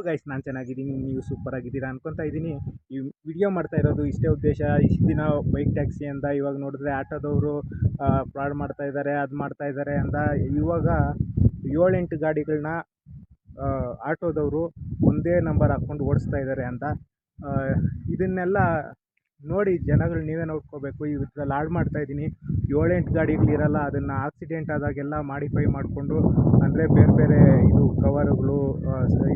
Guys, ನಾನು ಚೆನ್ನಾಗಿದ್ದೀನಿ, ನೀವು ಸೂಪರ್ ಆಗಿದ್ದೀರಾ ಅನ್ಕೊತಾ ಇದ್ದೀನಿ. ಈ ವಿಡಿಯೋ ಮಾಡ್ತಾ ಇರೋದು ಇಷ್ಟೇ ಉದ್ದೇಶ. ಇಷ್ಟು ದಿನ ಬೈಕ್ ಟ್ಯಾಕ್ಸಿ ಅಂತ, ಇವಾಗ ನೋಡಿದ್ರೆ ಆಟೋದವರು ಫ್ರಾಡ್ ಮಾಡ್ತಾ ಇದ್ದಾರೆ, ಅದು ಮಾಡ್ತಾ ಇದ್ದಾರೆ ಅಂತ. ಇವಾಗ 7-8 ಗಾಡಿಗಳನ್ನ ಆಟೋದವರು ಒಂದೇ ನಂಬರ್ ಹಾಕ್ಕೊಂಡು ಓಡಿಸ್ತಾ ಇದ್ದಾರೆ ಅಂತ. ಇದನ್ನೆಲ್ಲ ನೋಡಿ ಜನಗಳು ನೀವೇ ನೋಡ್ಕೋಬೇಕು. ಇದ್ರಲ್ಲಿ ಹಾಳು ಮಾಡ್ತಾ ಇದ್ದೀನಿ. 7-8 ಗಾಡಿಗಳಿರಲ್ಲ, ಅದನ್ನು ಆಕ್ಸಿಡೆಂಟ್ ಆದಾಗೆಲ್ಲ ಮಾಡಿಫೈ ಮಾಡಿಕೊಂಡು, ಅಂದರೆ ಬೇರೆ ಬೇರೆ ಇದು ಕವರುಗಳು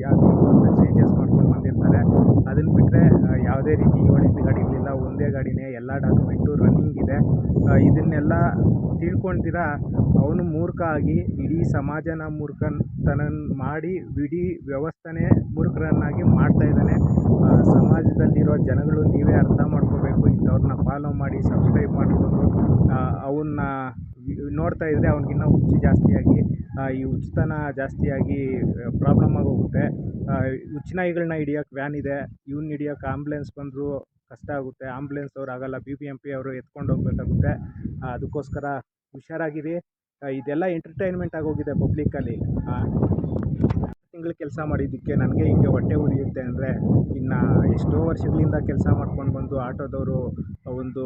ಯಾವುದು ಅಂತ ಚೇಂಜಸ್ ಮಾಡ್ಕೊಂಡು ಬಂದಿರ್ತಾರೆ. ಅದನ್ನು ಬಿಟ್ಟರೆ ಯಾವುದೇ ರೀತಿ 7-8 ಗಾಡಿಗಳಿಲ್ಲ, ಒಂದೇ ಗಾಡಿನೇ, ಎಲ್ಲ ಡಾಕ್ಯುಮೆಂಟು ರನ್ನಿಂಗ್ ಇದೆ. ಇದನ್ನೆಲ್ಲ ತಿಳ್ಕೊಳ್ತೀರ ಅವನು ಮೂರ್ಖ ಆಗಿ ಇಡೀ ಸಮಾಜನ ಮೂರ್ಖತನ ಮಾಡಿ ಇಡೀ ವ್ಯವಸ್ಥೆನೇ ಮೂರ್ಖರನ್ನಾಗಿ ಮಾಡ್ತಾ ಇದ್ದಾನೆ. ಸಮಾಜದಲ್ಲಿರೋ ಜನಗಳು ನೀವೇ ಅರ್ಥ ಮಾಡ್ಕೋಬೇಕು. ಇಂಥವ್ರನ್ನ ಫಾಲೋ ಮಾಡಿ ಸಬ್ಸ್ಕ್ರೈಬ್ ಮಾಡಿಕೊಂಡು ಅವನ್ನ ನೋಡ್ತಾ ಇದ್ದರೆ ಅವ್ನಿಗಿನ್ನ ಹುಚ್ಚು ಜಾಸ್ತಿಯಾಗಿ, ಈ ಹುಚ್ಚುತನ ಜಾಸ್ತಿಯಾಗಿ ಪ್ರಾಬ್ಲಮ್ ಆಗೋಗುತ್ತೆ. ಹುಚ್ಚುನಾಯಿಗಳನ್ನ ಹಿಡಿಯೋಕ್ಕೆ ವ್ಯಾನ್ ಇದೆ, ಇವ್ನ ಹಿಡಿಯೋಕ್ಕೆ ಆಂಬುಲೆನ್ಸ್ ಬಂದರೂ ಕಷ್ಟ ಆಗುತ್ತೆ. ಆಂಬುಲೆನ್ಸ್ ಅವ್ರು ಆಗಲ್ಲ, BBMP ಅವರು ಎತ್ಕೊಂಡು ಹೋಗ್ಬೇಕಾಗುತ್ತೆ. ಅದಕ್ಕೋಸ್ಕರ ಹುಷಾರಾಗಿರಿ. ಇದೆಲ್ಲ ಎಂಟರ್ಟೈನ್ಮೆಂಟ್ ಆಗೋಗಿದೆ ಪಬ್ಲಿಕ್ಕಲ್ಲಿ. ತಿಂಗಳು ಕೆಲಸ ಮಾಡಿದ್ದಕ್ಕೆ ನನಗೆ ಹಿಂಗೆ ಹೊಟ್ಟೆ ಉರಿಯುತ್ತೆ ಅಂದರೆ, ಇನ್ನು ಎಷ್ಟೋ ವರ್ಷಗಳಿಂದ ಕೆಲಸ ಮಾಡ್ಕೊಂಡು ಬಂದು ಆಟೋದವರು ಒಂದು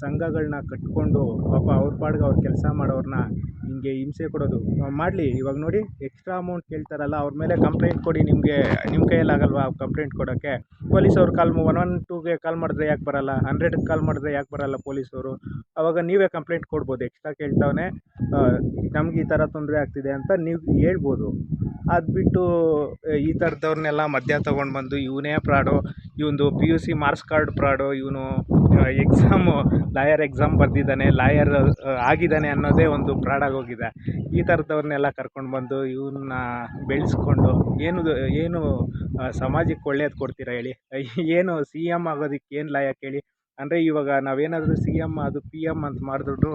ಸಂಘಗಳನ್ನ ಕಟ್ಕೊಂಡು ಪಾಪ ಅವ್ರ ಪಾಡ್ಗೆ ಅವ್ರು ಕೆಲಸ ಮಾಡೋರನ್ನ ಹಿಂಗೆ ಹಿಂಸೆ ಕೊಡೋದು ಮಾಡಲಿ. ಇವಾಗ ನೋಡಿ, ಎಕ್ಸ್ಟ್ರಾ ಅಮೌಂಟ್ ಕೇಳ್ತಾರಲ್ಲ, ಅವ್ರ ಮೇಲೆ ಕಂಪ್ಲೇಂಟ್ ಕೊಡಿ. ನಿಮ್ಮ ಕೈಯಲ್ಲಾಗಲ್ವಾ ಕಂಪ್ಲೇಂಟ್ ಕೊಡೋಕ್ಕೆ? ಪೊಲೀಸವ್ರು 112ಗೆ ಕಾಲ್ ಮಾಡಿದ್ರೆ ಯಾಕೆ ಬರೋಲ್ಲ? 100ಗೆ ಕಾಲ್ ಮಾಡಿದ್ರೆ ಯಾಕೆ ಬರೋಲ್ಲ ಪೊಲೀಸವರು? ಆವಾಗ ನೀವೇ ಕಂಪ್ಲೇಂಟ್ ಕೊಡ್ಬೋದು. ಎಕ್ಸ್ಟ್ರಾ ಕೇಳ್ತಾವನೆ, ನಮ್ಗೆ ಈ ಥರ ತೊಂದರೆ ಆಗ್ತಿದೆ ಅಂತ ನೀವು ಹೇಳ್ಬೋದು. ಅದು ಬಿಟ್ಟು ಈ ಥರದವ್ರನ್ನೆಲ್ಲ ಮಧ್ಯ ತೊಗೊಂಡು ಬಂದು ಇವನೇ ಫ್ರಾಡು, ಇವನು PUC ಮಾರ್ಕ್ಸ್ ಕಾರ್ಡ್ ಫ್ರಾಡು, ಇವನು ಲಾಯರ್ ಎಕ್ಸಾಮ್ ಬರೆದಿದ್ದಾನೆ, ಲಾಯರ್ ಆಗಿದ್ದಾನೆ ಅನ್ನೋದೇ ಒಂದು ಫ್ರಾಡ್ ಆಗೋಗಿದೆ. ಈ ಥರದವ್ರನ್ನೆಲ್ಲ ಕರ್ಕೊಂಡು ಬಂದು ಇವನ್ನ ಬೆಳೆಸ್ಕೊಂಡು ಏನು ಸಮಾಜಕ್ಕೆ ಒಳ್ಳೇದು ಕೊಡ್ತೀರಾ ಹೇಳಿ? ಏನು CM ಆಗೋದಕ್ಕೆ ಏನು ಲಾಯಕ್ ಹೇಳಿ? ಅಂದರೆ ಇವಾಗ ನಾವೇನಾದರೂ CM ಅದು PM ಅಂತ ಮಾಡಿದ್ರು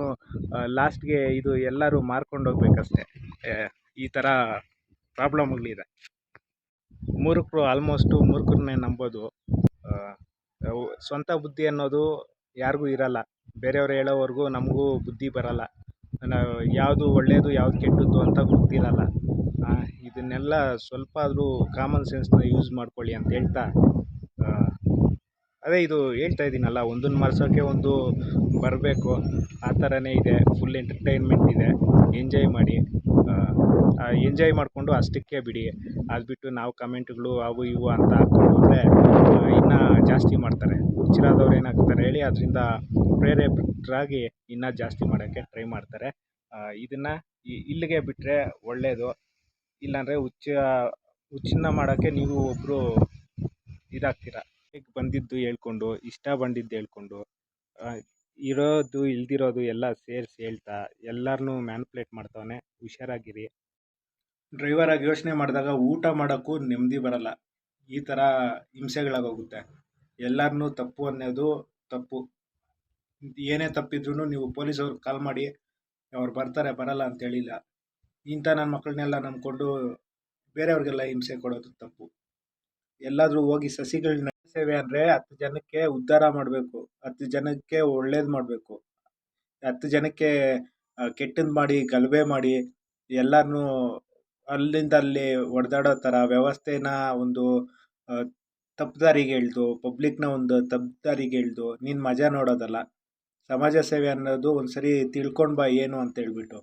ಲಾಸ್ಟ್ಗೆ ಇದು ಎಲ್ಲರೂ ಮಾರ್ಕೊಂಡು ಹೋಗ್ಬೇಕಷ್ಟೆ. ಈ ಥರ ಪ್ರಾಬ್ಲಮ್ಗಳಿದೆ. ಮೂರ್ಖರು ಆಲ್ಮೋಸ್ಟು ಮೂರ್ಖರನ್ನೇ ನಂಬೋದು. ಸ್ವಂತ ಬುದ್ಧಿ ಅನ್ನೋದು ಯಾರಿಗೂ ಇರಲ್ಲ. ಬೇರೆಯವ್ರು ಹೇಳೋವರೆಗೂ ನಮಗೂ ಬುದ್ಧಿ ಬರಲ್ಲ. ನಾವು ಯಾವುದು ಒಳ್ಳೆಯದು ಯಾವುದು ಕೆಟ್ಟದ್ದು ಅಂತ ಗೊತ್ತಿರಲ್ಲ. ಇದನ್ನೆಲ್ಲ ಸ್ವಲ್ಪ ಆದರೂ ಕಾಮನ್ ಸೆನ್ಸ್ನ ಯೂಸ್ ಮಾಡ್ಕೊಳ್ಳಿ ಅಂತ ಹೇಳ್ತಾ, ಅದೇ ಇದು ಹೇಳ್ತಾ ಇದ್ದೀನಲ್ಲ, ಒಂದನ್ನು ಮರೆಸೋಕ್ಕೆ ಒಂದು ಬರಬೇಕು. ಆ ಥರನೇ ಇದೆ. ಫುಲ್ ಎಂಟರ್ಟೈನ್ಮೆಂಟ್ ಇದೆ. ಎಂಜಾಯ್ ಮಾಡಿ. ಎಂಜಾಯ್ ಮಾಡಿಕೊಂಡು ಅಷ್ಟಕ್ಕೆ ಬಿಡಿ. ಅದು ಬಿಟ್ಟು ನಾವು ಕಮೆಂಟ್ಗಳು ಅವು ಇವು ಅಂತ ಹಾಕ್ಕೊಂಡು ಹೋದರೆ ಇನ್ನೂ ಜಾಸ್ತಿ ಮಾಡ್ತಾರೆ. ಹುಚ್ಚರಾದವ್ರು ಏನಾಗ್ತಾರೆ ಹೇಳಿ? ಅದರಿಂದ ಪ್ರೇರೇಪಿತರಾಗಿ ಇನ್ನೂ ಜಾಸ್ತಿ ಮಾಡೋಕ್ಕೆ ಟ್ರೈ ಮಾಡ್ತಾರೆ. ಇದನ್ನು ಇಲ್ಲಿಗೆ ಬಿಟ್ಟರೆ ಒಳ್ಳೆಯದು. ಇಲ್ಲಾಂದರೆ ಹುಚ್ಚನ್ನ ಮಾಡೋಕ್ಕೆ ನೀವು ಒಬ್ಬರು ಇದಾಗ್ತೀರ. ಬಂದಿದ್ದು ಹೇಳ್ಕೊಂಡು, ಇಷ್ಟ ಬಂದಿದ್ದು ಹೇಳ್ಕೊಂಡು, ಇರೋದು ಇಲ್ದಿರೋದು ಎಲ್ಲ ಸೇರಿಸಿ ಹೇಳ್ತಾ ಎಲ್ಲರನ್ನೂ ಮ್ಯಾನ್ಪ್ಯುಲೇಟ್ ಮಾಡ್ತಾವನೆ. ಹುಷಾರಾಗಿರಿ. ಡ್ರೈವರಾಗಿ ಯೋಚನೆ ಮಾಡಿದಾಗ ಊಟ ಮಾಡೋಕ್ಕೂ ನೆಮ್ಮದಿ ಬರಲ್ಲ. ಈ ಥರ ಹಿಂಸೆಗಳಾಗೋಗುತ್ತೆ. ಎಲ್ಲರನ್ನೂ ತಪ್ಪು ಅನ್ನೋದು ತಪ್ಪು. ಏನೇ ತಪ್ಪಿದ್ರೂ ನೀವು ಪೊಲೀಸವ್ರಿಗೆ ಕಾಲ್ ಮಾಡಿ, ಅವ್ರು ಬರ್ತಾರೆ, ಬರಲ್ಲ ಅಂತ ಹೇಳಿಲ್ಲ. ಇಂಥ ನನ್ನ ಮಕ್ಕಳನ್ನೆಲ್ಲ ನಂಬ್ಕೊಂಡು ಬೇರೆಯವ್ರಿಗೆಲ್ಲ ಹಿಂಸೆ ಕೊಡೋದು ತಪ್ಪು. ಎಲ್ಲಾದರೂ ಹೋಗಿ ಸಸಿಗಳನ್ನ ಸೇವೆ ಅಂದರೆ 10 ಜನಕ್ಕೆ ಉದ್ಧಾರ ಮಾಡಬೇಕು, 10 ಜನಕ್ಕೆ ಒಳ್ಳೇದು ಮಾಡಬೇಕು. 10 ಜನಕ್ಕೆ ಕೆಟ್ಟದ್ದು ಮಾಡಿ ಗಲಭೆ ಮಾಡಿ ಎಲ್ಲರನ್ನೂ ಅಲ್ಲಿಂದ ಅಲ್ಲಿ ಹೊಡೆದಾಡೋ ಥರ ವ್ಯವಸ್ಥೆನ ಒಂದು ತಪ್ಪುದಾರಿಗೆ ಎಳೆದು, ಪಬ್ಲಿಕ್ನ ಒಂದು ತಪ್ಪುದಾರಿಗೆ ಎಳೆದು ನೀನು ಮಜಾ ನೋಡೋದಲ್ಲ. ಸಮಾಜ ಸೇವೆ ಅನ್ನೋದು ಒಂದು ಸರಿ ತಿಳ್ಕೊಂಡು ಬಾ ಏನು ಅಂತ ಹೇಳ್ಬಿಟ್ಟು.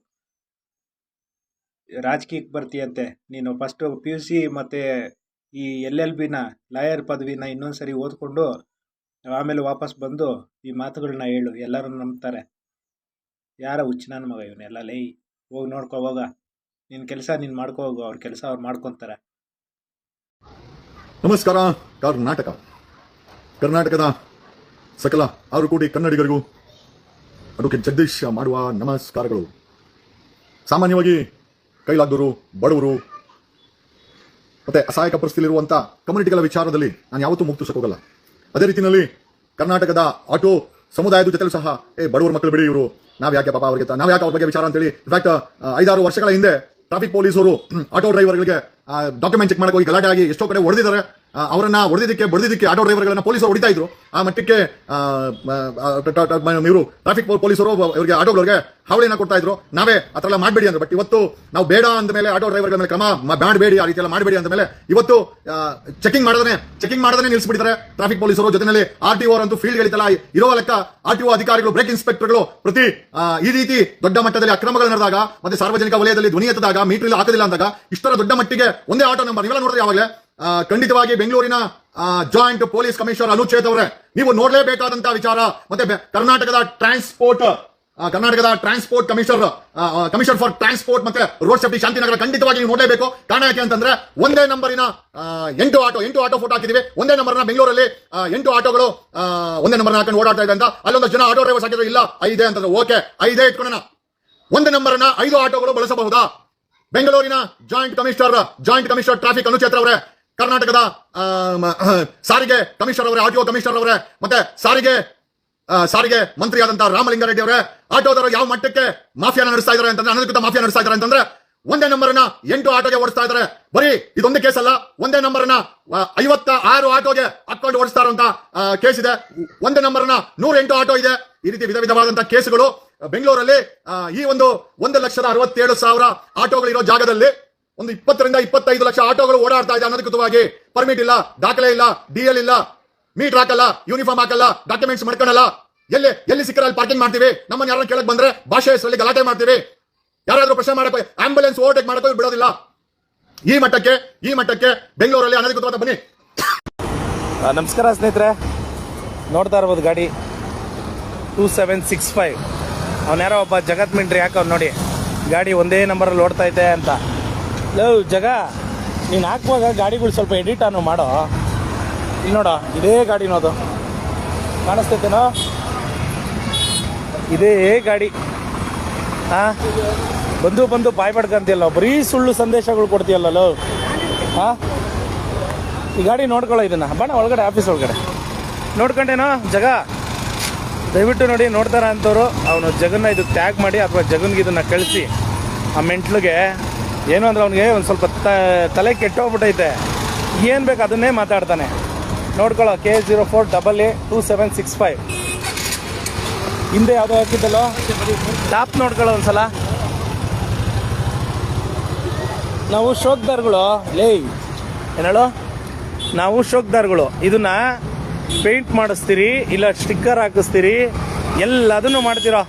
ರಾಜಕೀಯಕ್ಕೆ ಬರ್ತೀಯಂತೆ ನೀನು, ಫಸ್ಟು PUC ಮತ್ತು ಈ LLBನ ಲಾಯರ್ ಪದವಿನ ಇನ್ನೊಂದು ಸರಿ ಓದ್ಕೊಂಡು ಆಮೇಲೆ ವಾಪಸ್ ಬಂದು ಈ ಮಾತುಗಳನ್ನ ಹೇಳು. ಎಲ್ಲರೂ ನಂಬ್ತಾರೆ. ಯಾರ ಹುಚ್ಚ ನನ್ನ ಮಗ ಇವನ್ನೆಲ್ಲ? ಲೈ, ಹೋಗಿ ನೋಡ್ಕೊ ಹೋಗ. ನಿನ್ನ ಕೆಲಸ ನೀನು ಮಾಡ್ಕೊ ಹೋಗು, ಅವ್ರ ಕೆಲಸ ಅವ್ರು ಮಾಡ್ಕೊತಾರೆ. ನಮಸ್ಕಾರ. ಕರ್ನಾಟಕದ ಸಕಲ 6 ಕೋಟಿ ಕನ್ನಡಿಗರಿಗೂ ಅದಕ್ಕೆ ಜಗದೀಶ್ ಮಾಡುವ ನಮಸ್ಕಾರಗಳು. ಸಾಮಾನ್ಯವಾಗಿ ಕೈಲಾದವರು, ಬಡವರು ಮತ್ತೆ ಅಸಹಾಯಕ ಪರಿಸ್ಥಿತಿಯಲ್ಲಿರುವಂಥ ಕಮ್ಯುನಿಟಿಗಳ ವಿಚಾರದಲ್ಲಿ ನಾನು ಯಾವತ್ತೂ ಮುಕ್ತಿಸೋಕೋಗಲ್ಲ. ಅದೇ ರೀತಿಯಲ್ಲಿ ಕರ್ನಾಟಕದ ಆಟೋ ಸಮುದಾಯದ ಜೊತೆಲೂ ಸಹ ಬಡವರ ಮಕ್ಕಳು ಬಿಡಿ, ಇವರು ನಾವು ಯಾಕೆ ಅವ್ರ ಬಗ್ಗೆ ವಿಚಾರ ಅಂತೇಳಿ ಇನ್ಫ್ಯಾಕ್ಟ್ 5-6 ವರ್ಷಗಳ ಹಿಂದೆ ಟ್ರಾಫಿಕ್ ಪೊಲೀಸರು ಆಟೋ ಡ್ರೈವರ್ಗಳಿಗೆ ಡಾಕ್ಯುಮೆಂಟ್ ಚೆಕ್ ಮಾಡಕ್ಕೆ ಹೋಗಿ ಗಲಾಟೆ ಆಗಿ ಎಷ್ಟೋ ಕಡೆ ಹೊಡೆದಿದ್ದಾರೆ. ಅವರನ್ನ ಹೊಡೆದಿದ್ದಕ್ಕೆ ಬಡಿದಿದ್ದಕ್ಕೆ ಆಟೋ ಡ್ರೈವರ್ಗಳನ್ನ ಪೊಲೀಸರು ಹೊಡಿತಾ ಇದ್ರು. ಆ ಮಟ್ಟಕ್ಕೆ ಇವರು ಟ್ರಾಫಿಕ್ ಪೊಲೀಸರು ಇವರಿಗೆ ಆಟೋಗಳಿಗೆ ಹಾವಳಿನ ಕೊಡ್ತಾ ಇದ್ರು. ನಾವೇ ಆ ಥರ ಎಲ್ಲ ಮಾಡಬೇಡಿ ಅಂದ್ರೆ, ಬಟ್ ಇವತ್ತು ನಾವು ಬೇಡ ಅಂದ ಮೇಲೆ ಆಟೋ ಡ್ರೈವರ್ಗಳ ಮೇಲೆ ಕ್ರಮ ಮಾಡಬೇಡಿ, ಆ ರೀತಿ ಎಲ್ಲ ಮಾಡಬೇಡಿ ಅಂದ ಮೇಲೆ ಇವತ್ತು ಚೆಕಿಂಗ್ ಮಾಡದೇ ನಿಲ್ಲಿಸ್ಬಿಟ್ಟಿದ್ದಾರೆ ಟ್ರಾಫಿಕ್ ಪೊಲೀಸರು. ಜೊತೆಯಲ್ಲಿ RTO ಅಂತೂ ಫೀಲ್ಡ್ ಗಳಿತಲ್ಲ ಇರೋ ಲೆಕ್ಕ RTO ಅಧಿಕಾರಿಗಳು, ಬ್ರೇಕ್ ಇನ್ಸ್ಪೆಕ್ಟರ್ಗಳು ಈ ರೀತಿ ದೊಡ್ಡ ಮಟ್ಟದಲ್ಲಿ ಅಕ್ರಮಗಳು ನಡೆದಾಗ, ಮತ್ತೆ ಸಾರ್ವಜನಿಕ ವಲಯದಲ್ಲಿ ಧ್ವನಿ ಎತ್ತದಾಗ, ಮೀಟರ್ ಹಾಕೋದಿಲ್ಲ ಅಂದಾಗ ಇಷ್ಟರ ದೊಡ್ಡ ಮಟ್ಟಿಗೆ ಒಂದೇ ಆಟೋ ನಂಬರ್ ಇವೆಲ್ಲ ನೋಡಿದ್ರೆ ಯಾವಾಗಲೇ ಖಂಡಿತವಾಗಿ ಬೆಂಗಳೂರಿನ ಜಾಯಿಂಟ್ ಪೊಲೀಸ್ ಕಮಿಷನರ್ ಅನುಚೇತ್ ಅವರೇ, ನೀವು ನೋಡಲೇಬೇಕಾದಂತಹ ವಿಚಾರ. ಮತ್ತೆ ಕರ್ನಾಟಕದ ಟ್ರಾನ್ಸ್ಪೋರ್ಟ್ ಕಮಿಷನರ್ ಫಾರ್ ಟ್ರಾನ್ಸ್ಪೋರ್ಟ್ ಮತ್ತೆ ರೋಡ್ ಸೇಫ್ಟಿ ಶಾಂತಿನಗರ ಖಂಡಿತವಾಗಿ ನೀವು ನೋಡಲೇಬೇಕು. ಕಾರಣ ಯಾಕೆ ಅಂತಂದ್ರೆ ಒಂದೇ ನಂಬರಿನ 8 ಆಟೋ ಫೋಟೋ ಹಾಕಿದೀವಿ. ಒಂದೇ ನಂಬರ್ನ ಬೆಂಗಳೂರಲ್ಲಿ 8 ಆಟೋಗಳು ಒಂದೇ ನಂಬರ್ನ ಹಾಕೊಂಡು ಓಡಾಡ್ತಾ ಇದೆ ಅಂತ ಅಲ್ಲೊಂದು ಜನ ಆಟೋ ಡ್ರೈವರ್ಸ್ ಹಾಕಿದ್ರು. ಇಲ್ಲ 5 ಅಂತಂದ್ರೆ ಓಕೆ 5 ಇಟ್ಕೊಳ್ಳೋಣ. ಒಂದೇ ನಂಬರ್ನ 5 ಆಟೋಗಳು ಬಳಸಬಹುದಾ? ಬೆಂಗಳೂರಿನ ಜಾಯಿಂಟ್ ಕಮಿಷನರ್ ಟ್ರಾಫಿಕ್ ಅನುಚೇತ್ ಅವರೇ, ಕರ್ನಾಟಕದ ಸಾರಿಗೆ ಕಮಿಷನರ್ ಅವರೇ, RTO ಕಮಿಷನರ್ ಅವರೇ, ಮತ್ತೆ ಸಾರಿಗೆ ಮಂತ್ರಿ ಆದಂತಹ ರಾಮಲಿಂಗಾರೆಡ್ಡಿ ಅವರೇ, ಆಟೋದವರು ಯಾವ ಮಟ್ಟಕ್ಕೆ ಮಾಫಿಯಾನ ನಡೆಸ್ತಾ ಇದ್ದಾರೆ ಅಂತಂದ್ರೆ, ಅನಧಿಕೃತ ಮಾಫಿಯಾ ನಡೆಸ್ತಾ ಇದ್ದಾರೆ ಅಂತಂದ್ರೆ, ಒಂದೇ ನಂಬರ್ನ 8 ಆಟೋಗೆ ಓಡಿಸ್ತಾ ಇದ್ದಾರೆ. ಬರೀ ಇದೊಂದೇ ಕೇಸ್ ಅಲ್ಲ, ಒಂದೇ ನಂಬರ್ನ 56 ಆಟೋಗೆ ಹಾಕೊಂಡು ಓಡಿಸ್ತಾ ಇರುವಂತ ಕೇಸ್ ಇದೆ. ಒಂದೇ ನಂಬರ್ನ 108 ಆಟೋ ಇದೆ. ಈ ರೀತಿ ವಿಧವಾದಂತಹ ಕೇಸುಗಳು ಬೆಂಗಳೂರಲ್ಲಿ ಈ ಒಂದು 1,67,000 ಆಟೋಗಳಿರೋ ಜಾಗದಲ್ಲಿ ಒಂದು 20 ರಿಂದ 25 ಲಕ್ಷ ಆಟೋಗಳು ಓಡಾಡ್ತಾ ಇದೆ ಅನಧಿಕೃತವಾಗಿ. ಪರ್ಮಿಟ್ ಇಲ್ಲ, ದಾಖಲೆ ಇಲ್ಲ, DL ಇಲ್ಲ, ಮೀಟರ್ ಹಾಕಲ್ಲ, ಯೂನಿಫಾರ್ಮ್ ಹಾಕಲ್ಲ, ಡಾಕ್ಯುಮೆಂಟ್ಸ್ ಮಾಡ್ಕೊಳ್ಳಲ್ಲ. ಎಲ್ಲಿ ಸಿಕ್ಕರಲ್ಲಿ ಪಾರ್ಕಿಂಗ್ ಮಾಡ್ತೀವಿ. ನಮ್ಮನ್ನ ಯಾರನ್ನ ಕೇಳಕ್ ಬಂದ್ರೆ ಭಾಷೆ ಹೆಸರಲ್ಲಿ ಗಲಾಟೆ ಮಾಡ್ತೀವಿ. ಯಾರಾದ್ರೂ ಪ್ರಶ್ನೆ ಮಾಡಕ್ಕೆ ಆಂಬುಲೆನ್ಸ್ ಓವರ್ಟೇಕ್ ಮಾಡಕ್ಕೆ ಬಿಡೋದಿಲ್ಲ. ಈ ಮಟ್ಟಕ್ಕೆ ಬೆಂಗಳೂರಲ್ಲಿ ಅನಧಿಕೃತವಾದ. ಬನ್ನಿ. ನಮಸ್ಕಾರ ಸ್ನೇಹಿತರೆ, ನೋಡ್ತಾ ಇರ್ಬೋದು ಗಾಡಿ 2765. ಅವನ್ಯಾರೋ ಒಬ್ಬ ಜಗತ್ ಮಿಂಟ್ರಿ ಹಾಕವ್ರು ನೋಡಿ, ಗಾಡಿ ಒಂದೇ ನಂಬರಲ್ಲಿ ಓಡ್ತಾ ಇದೆ ಅಂತ. ನೀನು ಹಾಕುವಾಗ ಗಾಡಿಗಳು ಸ್ವಲ್ಪ ಎಡಿಟ್ ಅನ್ನು ಮಾಡೋ. ಇಲ್ಲಿ ನೋಡೋ, ಇದೇ ಗಾಡಿನೋದು ಕಾಣಿಸ್ತೈತೇನೋ, ಇದೇ ಗಾಡಿ. ಬಂದು ಬಾಯ್ ಪಡ್ಕಂತಿಯಲ್ಲ, ಬರೀ ಸುಳ್ಳು ಸಂದೇಶಗಳು ಕೊಡ್ತೀಯಲ್ಲ. ಈ ಗಾಡಿ ನೋಡ್ಕೊಳ್ಳೋ, ಇದನ್ನು ಬಣ್ಣ ಒಳಗಡೆ, ಆಫೀಸ್ ಒಳಗಡೆ ನೋಡ್ಕೊಂಡೇನೋ. ದಯವಿಟ್ಟು ನೋಡಿ, ನೋಡ್ತಾರ ಅಂಥವ್ರು ಅವನು ಜಗನ್ನ ಇದಕ್ಕೆ ಟ್ಯಾಗ್ ಮಾಡಿ, ಅಥವಾ ಜಗನ್ಗೆ ಇದನ್ನು ಕಳಿಸಿ. ಆ ಮೆಂಟ್ಲಿಗೆ ಏನು ಅಂದ್ರೆ ಅವನಿಗೆ ಒಂದು ಸ್ವಲ್ಪ ತಲೆ ಕೆಟ್ಟೋಗ್ಬಿಟ್ಟೈತೆ, ಏನು ಬೇಕು ಅದನ್ನೇ ಮಾತಾಡ್ತಾನೆ. ನೋಡ್ಕೊಳ್ಳೋ, K04AA2765. ಹಿಂದೆ ಯಾವುದೋ ಹಾಕಿದ್ದಲ್ಲೋ, ಟಾಪ್ ನೋಡ್ಕೊಳ್ಳೋ ಒಂದ್ಸಲ. ನಾವು ಶೋಕ್ದಾರ್ಗಳು ಏನೇಳೋ, ನಾವು ಶೋಕ್ದಾರ್ಗಳು. ಇದನ್ನ ಪೇಂಟ್ ಮಾಡಿಸ್ತೀರಿ, ಇಲ್ಲ ಸ್ಟಿಕ್ಕರ್ ಹಾಕಿಸ್ತೀರಿ, ಎಲ್ಲದನ್ನು ಮಾಡ್ತೀರೋ.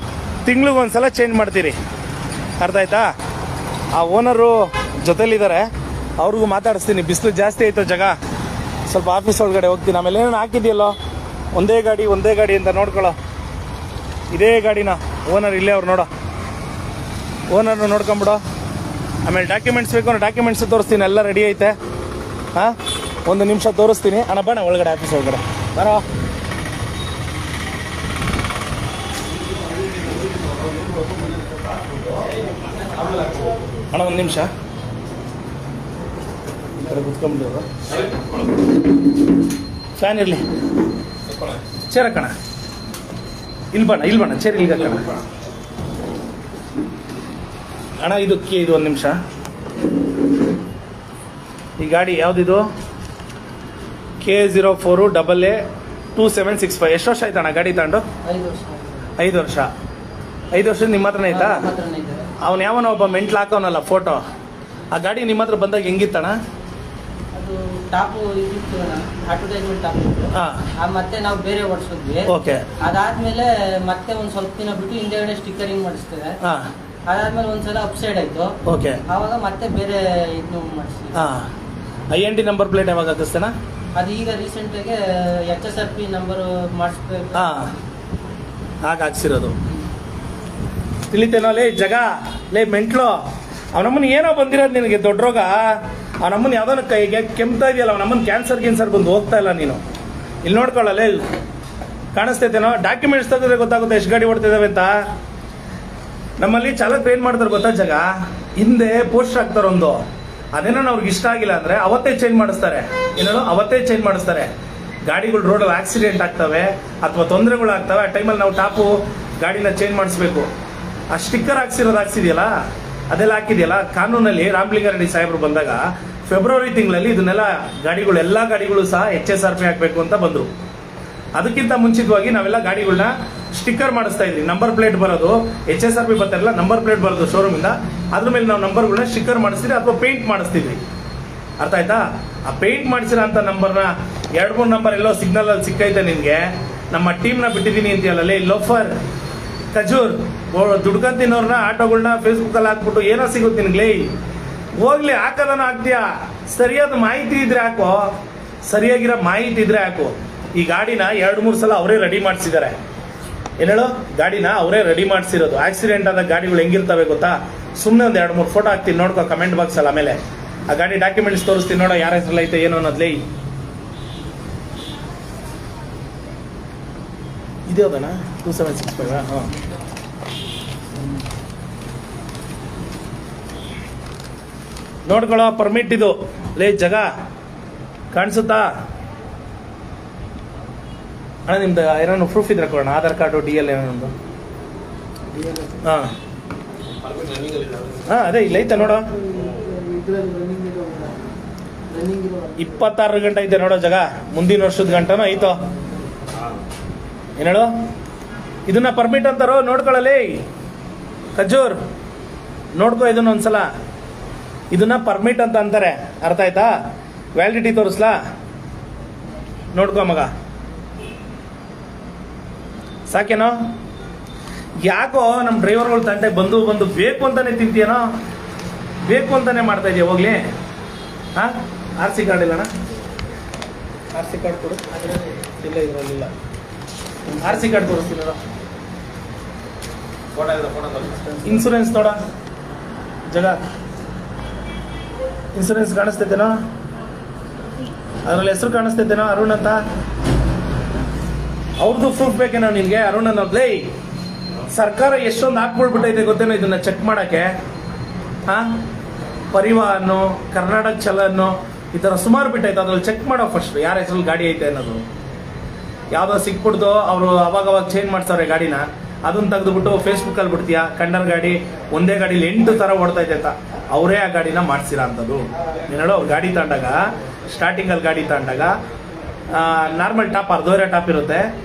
ತಿಂಗ್ಳಿಗೊಂದ್ಸಲ ಚೇಂಜ್ ಮಾಡ್ತೀರಿ. ಅರ್ಥ ಆಯ್ತಾ? ಆ ಓನರು ಜೊತೆಲಿದ್ದಾರೆ, ಅವ್ರಿಗೂ ಮಾತಾಡಿಸ್ತೀನಿ. ಬಿಸಿಲು ಜಾಸ್ತಿ ಆಯಿತು ಜಾಗ, ಸ್ವಲ್ಪ ಆಫೀಸ್ ಒಳಗಡೆ ಹೋಗ್ತೀನಿ. ಆಮೇಲೆ ಏನೇನು ಹಾಕಿದೆಯಲ್ಲೋ, ಒಂದೇ ಗಾಡಿ ಅಂತ ನೋಡ್ಕೊಳ್ಳೋ. ಇದೇ ಗಾಡಿನ ಓನರ್ ಇಲ್ಲೇ ಅವ್ರು ನೋಡೋ, ಓನರ್ನು ನೋಡ್ಕೊಂಬಿಡೋ. ಆಮೇಲೆ ಡಾಕ್ಯುಮೆಂಟ್ಸ್ ಬೇಕು ಅಂದ್ರೆ ಡಾಕ್ಯುಮೆಂಟ್ಸ್ ತೋರಿಸ್ತೀನಿ, ಎಲ್ಲ ರೆಡಿ ಐತೆ. ಒಂದು ನಿಮಿಷ ತೋರಿಸ್ತೀನಿ. ಅಣ್ಣ ಬಣ್ಣ ಒಳಗಡೆ, ಆಫೀಸ್ ಒಳಗಡೆ ಬರೋ. ಅಣ್ಣ ಒಂದು ನಿಮಿಷ ಕುತ್ಕೊಂಡ್ಬಿಟ್ಟು, ಫ್ಯಾನ್ ಇರಲಿ, ಚೇರ್ ಹಾಕೋಣ. ಇಲ್ಲಿ ಬಣ್ಣ ಚೇರ್ ಇಲ್ಲಿಗೆ ಹಾಕೋಣ. ಅಣ್ಣ ಇದು ಒಂದು ನಿಮಿಷ. ಈ ಗಾಡಿ ಯಾವುದಿದು? K04AA2765. ಎಷ್ಟು ವರ್ಷ ಆಯ್ತು ಅಣ್ಣ ಗಾಡಿ ತಗೊಂಡು? 5 ವರ್ಷ. 5 ವರ್ಷದ ನಿಮ್ಮ ಹತ್ರನೇ ಆಯ್ತಾ? ಅವನು ಯಾವನೋ ಒಬ್ಬ ಮೆಂಟ್ಲ್ ಹಾಕೋನಲ್ಲ ಫೋಟೋ, ಆ ಗಾಡಿ ನಿಮ್ಮ ಹತ್ರ ಬಂದಾಗ ಹೆಂಗಿತ್ತಣ್ಣ? ಮತ್ತೆ ನಾವು ಬೇರೆ ಓಡಿಸಿದ್ವಿ. ಓಕೆ. ಅದಾದ್ಮೇಲೆ ಮತ್ತೆ ಒಂದ್ ಸ್ವಲ್ಪ ದಿನ ಬಿಟ್ಟು ಹಿಂದೆಗಡೆ ಸ್ಟಿಕ್ಕರಿಂಗ್ ಮಾಡಿಸ್ತೇವೆ. ಅದಾದ್ಮೇಲೆ ಒಂದ್ಸಲ ಅಪ್ಸೈಡ್ ಆಯ್ತು. ಓಕೆ. ಅವಾಗ ಮತ್ತೆ ಬೇರೆ ಇದನ್ನು ಮಾಡಿಸ್ತೀವಿ. IND ನಂಬರ್ ಪ್ಲೇಟ್ ಯಾವಾಗ ಹಾಕಿಸ್ತೇನ? ಅದು ಈಗ ರೀಸೆಂಟ್ ಆಗಿ HSRP ನಂಬರ್ ಮಾಡಿಸ್ಬೇಕು. ಹಾಕ್ಸಿರೋದು ತಿಳಿತೇನೋ. ಲೇ ಮೆಂಟ್ಲು, ಅವನಮ್ಮನ ಏನೋ ಬಂದಿರೋದು ನಿನಗೆ ದೊಡ್ಡ ರೋಗ. ಅವನಮ್ಮನ ಯಾವ್ದಾನ ಕೈಗೆ ಕೆಮ್ತಾ ಇದೆಯಲ್ಲ, ಅವನಮ್ಮನ ಕ್ಯಾನ್ಸರ್ ಬಂದು ಹೋಗ್ತಾ ಇಲ್ಲ ನೀನು. ಇಲ್ಲಿ ನೋಡ್ಕೊಳ್ಳಲೇ, ಕಾಣಿಸ್ತೈತೇನೋ? ಡಾಕ್ಯುಮೆಂಟ್ಸ್ ತೆಗೆದ್ರೆ ಗೊತ್ತಾಗುತ್ತೆ ಎಷ್ಟು ಗಾಡಿ ಓಡ್ತಿದ್ದಾವೆ ಅಂತ. ನಮ್ಮಲ್ಲಿ ಚಾಲಕರು ಏನು ಮಾಡ್ತಾರೆ ಗೊತ್ತಾ ಜಾಗ, ಹಿಂದೆ ಪೋಸ್ಟರ್ ಹಾಕ್ತಾರೊಂದು, ಅದೇನೋ ಅವ್ರಿಗೆ ಇಷ್ಟ ಆಗಿಲ್ಲ ಅಂದರೆ ಅವತ್ತೇ ಚೇಂಜ್ ಮಾಡಿಸ್ತಾರೆ. ಗಾಡಿಗಳು ರೋಡಲ್ಲಿ ಆಕ್ಸಿಡೆಂಟ್ ಆಗ್ತವೆ ಅಥವಾ ತೊಂದರೆಗಳು ಆಗ್ತವೆ. ಆ ಟೈಮಲ್ಲಿ ನಾವು ಟಾಪು ಗಾಡಿನ ಚೇಂಜ್ ಮಾಡಿಸ್ಬೇಕು. ಆ ಸ್ಟಿಕ್ಕರ್ ಹಾಕ್ಸಿದೆಯಲ್ಲ, ಅದೆಲ್ಲ ಹಾಕಿದೆಯಲ್ಲ, ಕಾನೂನಲ್ಲಿ ರಾಮಲಿಂಗಾರೆಡ್ಡಿ ಸಾಹೇಬರು ಬಂದಾಗ ಫೆಬ್ರವರಿ ತಿಂಗಳಲ್ಲಿ ಇದನ್ನೆಲ್ಲ ಗಾಡಿಗಳು ಎಲ್ಲ ಗಾಡಿಗಳು ಸಹ HSRP ಹಾಕಬೇಕು ಅಂತ ಬಂದರು. ಅದಕ್ಕಿಂತ ಮುಂಚಿತವಾಗಿ ನಾವೆಲ್ಲ ಗಾಡಿಗಳನ್ನ ಸ್ಟಿಕ್ಕರ್ ಮಾಡಿಸ್ತಾ ಇದ್ವಿ. ನಂಬರ್ ಪ್ಲೇಟ್ ಬರೋದು HSRP ಬರ್ತಾರಲ್ಲ, ನಂಬರ್ ಪ್ಲೇಟ್ ಬರೋದು ಶೋರೂಮಿಂದ, ಅದ್ರ ಮೇಲೆ ನಾವು ನಂಬರ್ಗಳನ್ನ ಸ್ಟಿಕ್ಕರ್ ಮಾಡಿಸ್ತೀವಿ ಅಥವಾ ಪೇಂಟ್ ಮಾಡಿಸ್ತಿದ್ವಿ. ಅರ್ಥ ಆಯ್ತಾ? ಆ ಪೇಂಟ್ ಮಾಡಿಸಿರೋ ಅಂತ ನಂಬರ್ನ 2-3 ನಂಬರ್ ಎಲ್ಲೋ ಸಿಗ್ನಲ್ ಅಲ್ಲಿ ಸಿಕ್ಕೈತೆ ನಿನ್ಗೆ, ನಮ್ಮ ಟೀಮ್ನ ಬಿಟ್ಟಿದ್ದೀನಿ ಅಂತೀಯಲ್ಲ ಲೋಫರ್ ಖಜೂರ್ ದುಡ್ಕಂತಿನವ್ರನ್ನ ಆಟೋಗಳನ್ನ ಫೇಸ್ಬುಕ್ಕಲ್ಲಿ ಹಾಕ್ಬಿಟ್ಟು ಏನೋ ಸಿಗುತ್ತೆ ನಿನ್ಗೆ. ಹೋಗ್ಲಿ, ಹಾಕೋದನ್ನ ಹಾಕ್ತೀಯಾ, ಸರಿಯಾದ ಮಾಹಿತಿ ಇದ್ರೆ ಹಾಕೋ, ಸರಿಯಾಗಿರೋ ಮಾಹಿತಿ ಇದ್ರೆ ಹಾಕು. ಈ ಗಾಡಿನ 2-3 ಸಲ ಅವರೇ ರೆಡಿ ಮಾಡಿಸಿದ್ದಾರೆ. ಏನು ಹೇಳೋ, ಗಾಡಿನ ಅವರೇ ರೆಡಿ ಮಾಡಿಸಿರೋದು. ಆಕ್ಸಿಡೆಂಟ್ ಆದ ಗಾಡಿಗಳು ಹೆಂಗಿರ್ತವೆ ಗೊತ್ತಾ? ಸುಮ್ಮನೆ ಒಂದು 2-3 ಫೋಟೋ ಹಾಕ್ತೀನಿ, ನೋಡ್ಕೋ ಕಮೆಂಟ್ ಬಾಕ್ಸ್ ಅಲ್ಲಿ. ಆಮೇಲೆ ಆ ಗಾಡಿ ಡಾಕ್ಯುಮೆಂಟ್ಸ್ ತೋರಿಸ್ತೀನಿ, ನೋಡೋ ಯಾರ ಹೆಸರಲ್ಲಿ ಐತೆ ಏನು ಅನ್ನೋದ್ಲೇ. ಇದೆ ಅದಣ್ಣ 2765. ಹಾಂ, ನೋಡ್ಕೊಳ್ಳೋ ಪರ್ಮಿಟ್ ಇದು ಜಾಗ ಕಾಣಿಸುತ್ತಾ ಅಣ್ಣ? ನಿಮ್ದು ಏನಾದ್ರು ಪ್ರೂಫ್ ಇದ್ರೆ ಕೊಡೋಣ, ಆಧಾರ್ ಕಾರ್ಡು DL ಏನೊಂದು. ಹಾಂ ಹಾಂ, ಅದೇ ಇಲ್ಲ ಐತೆ ನೋಡೋ, 26 ಗಂಟೆ ಐತೆ ನೋಡೋ ಜಾಗ. ಮುಂದಿನ ವರ್ಷದ ಗಂಟನೂ ಐತೋ. ಏನು ಹೇಳು, ಇದನ್ನ ಪರ್ಮಿಟ್ ಅಂತಾರೋ ನೋಡ್ಕೊಳ್ಳಲಿ ಖಜೂರ್, ನೋಡ್ಕೋ ಇದನ್ನ ಒಂದ್ಸಲ. ಇದನ್ನ ಪರ್ಮಿಟ್ ಅಂತ ಅಂತಾರೆ, ಅರ್ಥ ಆಯ್ತಾ? ವ್ಯಾಲಿಡಿಟಿ ತೋರಿಸ್ಲಾ, ನೋಡ್ಕೋ ಮಗ. ಸಾಕೇನೋ? ಯಾಕೋ ನಮ್ಮ ಡ್ರೈವರ್ಗಳು ತಂಟೆ ಬಂದು ಬೇಕು ಅಂತಾನೆ ತಿಂತೀಯನೋ, ಬೇಕು ಅಂತಾನೆ ಮಾಡ್ತಾ ಇದೆಯಾ? ಹೋಗ್ಲಿ. ಹಾಂ, RC ಕಾರ್ಡ್ ಇಲ್ಲಣ್ಣ? RC ಕಾರ್ಡ್ ಕೊಡು. ಇಲ್ಲ, ಇದರಲ್ಲಿಲ್ಲ. RC ಕಾರ್ಡ್ ತೋರಿಸ್ತೀನಿ. ಇನ್ಸೂರೆನ್ಸ್ ನೋಡ ಜಗ, ಇನ್ಸೂರೆನ್ಸ್ ಕಾಣಿಸ್ತೈತೇನೋ? ಅದರಲ್ಲಿ ಹೆಸರು ಕಾಣಿಸ್ತೈತೇನೋ ಅರುಣ್ ಅಂತ? ಅವ್ರದ್ದು ಪ್ರೂಫ್ ಬೇಕೇನೋ ನಿನ್ಗೆ? ಅರುಣ್ ಅನ್ನೋದ್ಲೇ ಸರ್ಕಾರ ಎಷ್ಟೊಂದು ಹಾಕ್ಬಿಡ್ಬಿಟ್ಟೈತೆ ಗೊತ್ತೇನೋ ಇದನ್ನ ಚೆಕ್ ಮಾಡಕ್ಕೆ. ಹಾಂ, ಪರಿವಾಹನ್, ಕರ್ನಾಟಕ ಚಲನ್, ಈ ಥರ ಸುಮಾರು ಬಿಟ್ಟೈತೆ. ಅದ್ರಲ್ಲಿ ಚೆಕ್ ಮಾಡೋ ಫಸ್ಟ್ ಯಾರ ಹೆಸರಲ್ಲಿ ಗಾಡಿ ಐತೆ ಅನ್ನೋದು. ಯಾವುದೋ ಸಿಕ್ಬಿಡ್ದು ಅವರು ಅವಾಗ ಚೇಂಜ್ ಮಾಡ್ಸವ್ರೆ ಗಾಡಿನ, ಅದನ್ನ ತೆಗೆದುಬಿಟ್ಟು ಫೇಸ್ಬುಕ್ಕಲ್ಲಿ ಬಿಡ್ತೀಯಾ ಕಂಡರ್ ಗಾಡಿ ಒಂದೇ ಗಾಡೀಲಿ 8 ಥರ ಓಡ್ತೈತೆ ಅಂತ. ಅವರೇ ಆ ಗಾಡಿನ ಮಾಡಿಸಿರೋ ಅಂಥದ್ದು. ನೀನು ಹೇಳೋ, ಅವ್ರು ಗಾಡಿ ತಗೊಂಡಾಗ ಸ್ಟಾರ್ಟಿಂಗಲ್ಲಿ ಗಾಡಿ ತಗೊಂಡಾಗ ನಾರ್ಮಲ್ ಟಾಪ್ ಅರ್ಧೋರೆ ಟಾಪ್ ಇರುತ್ತೆ,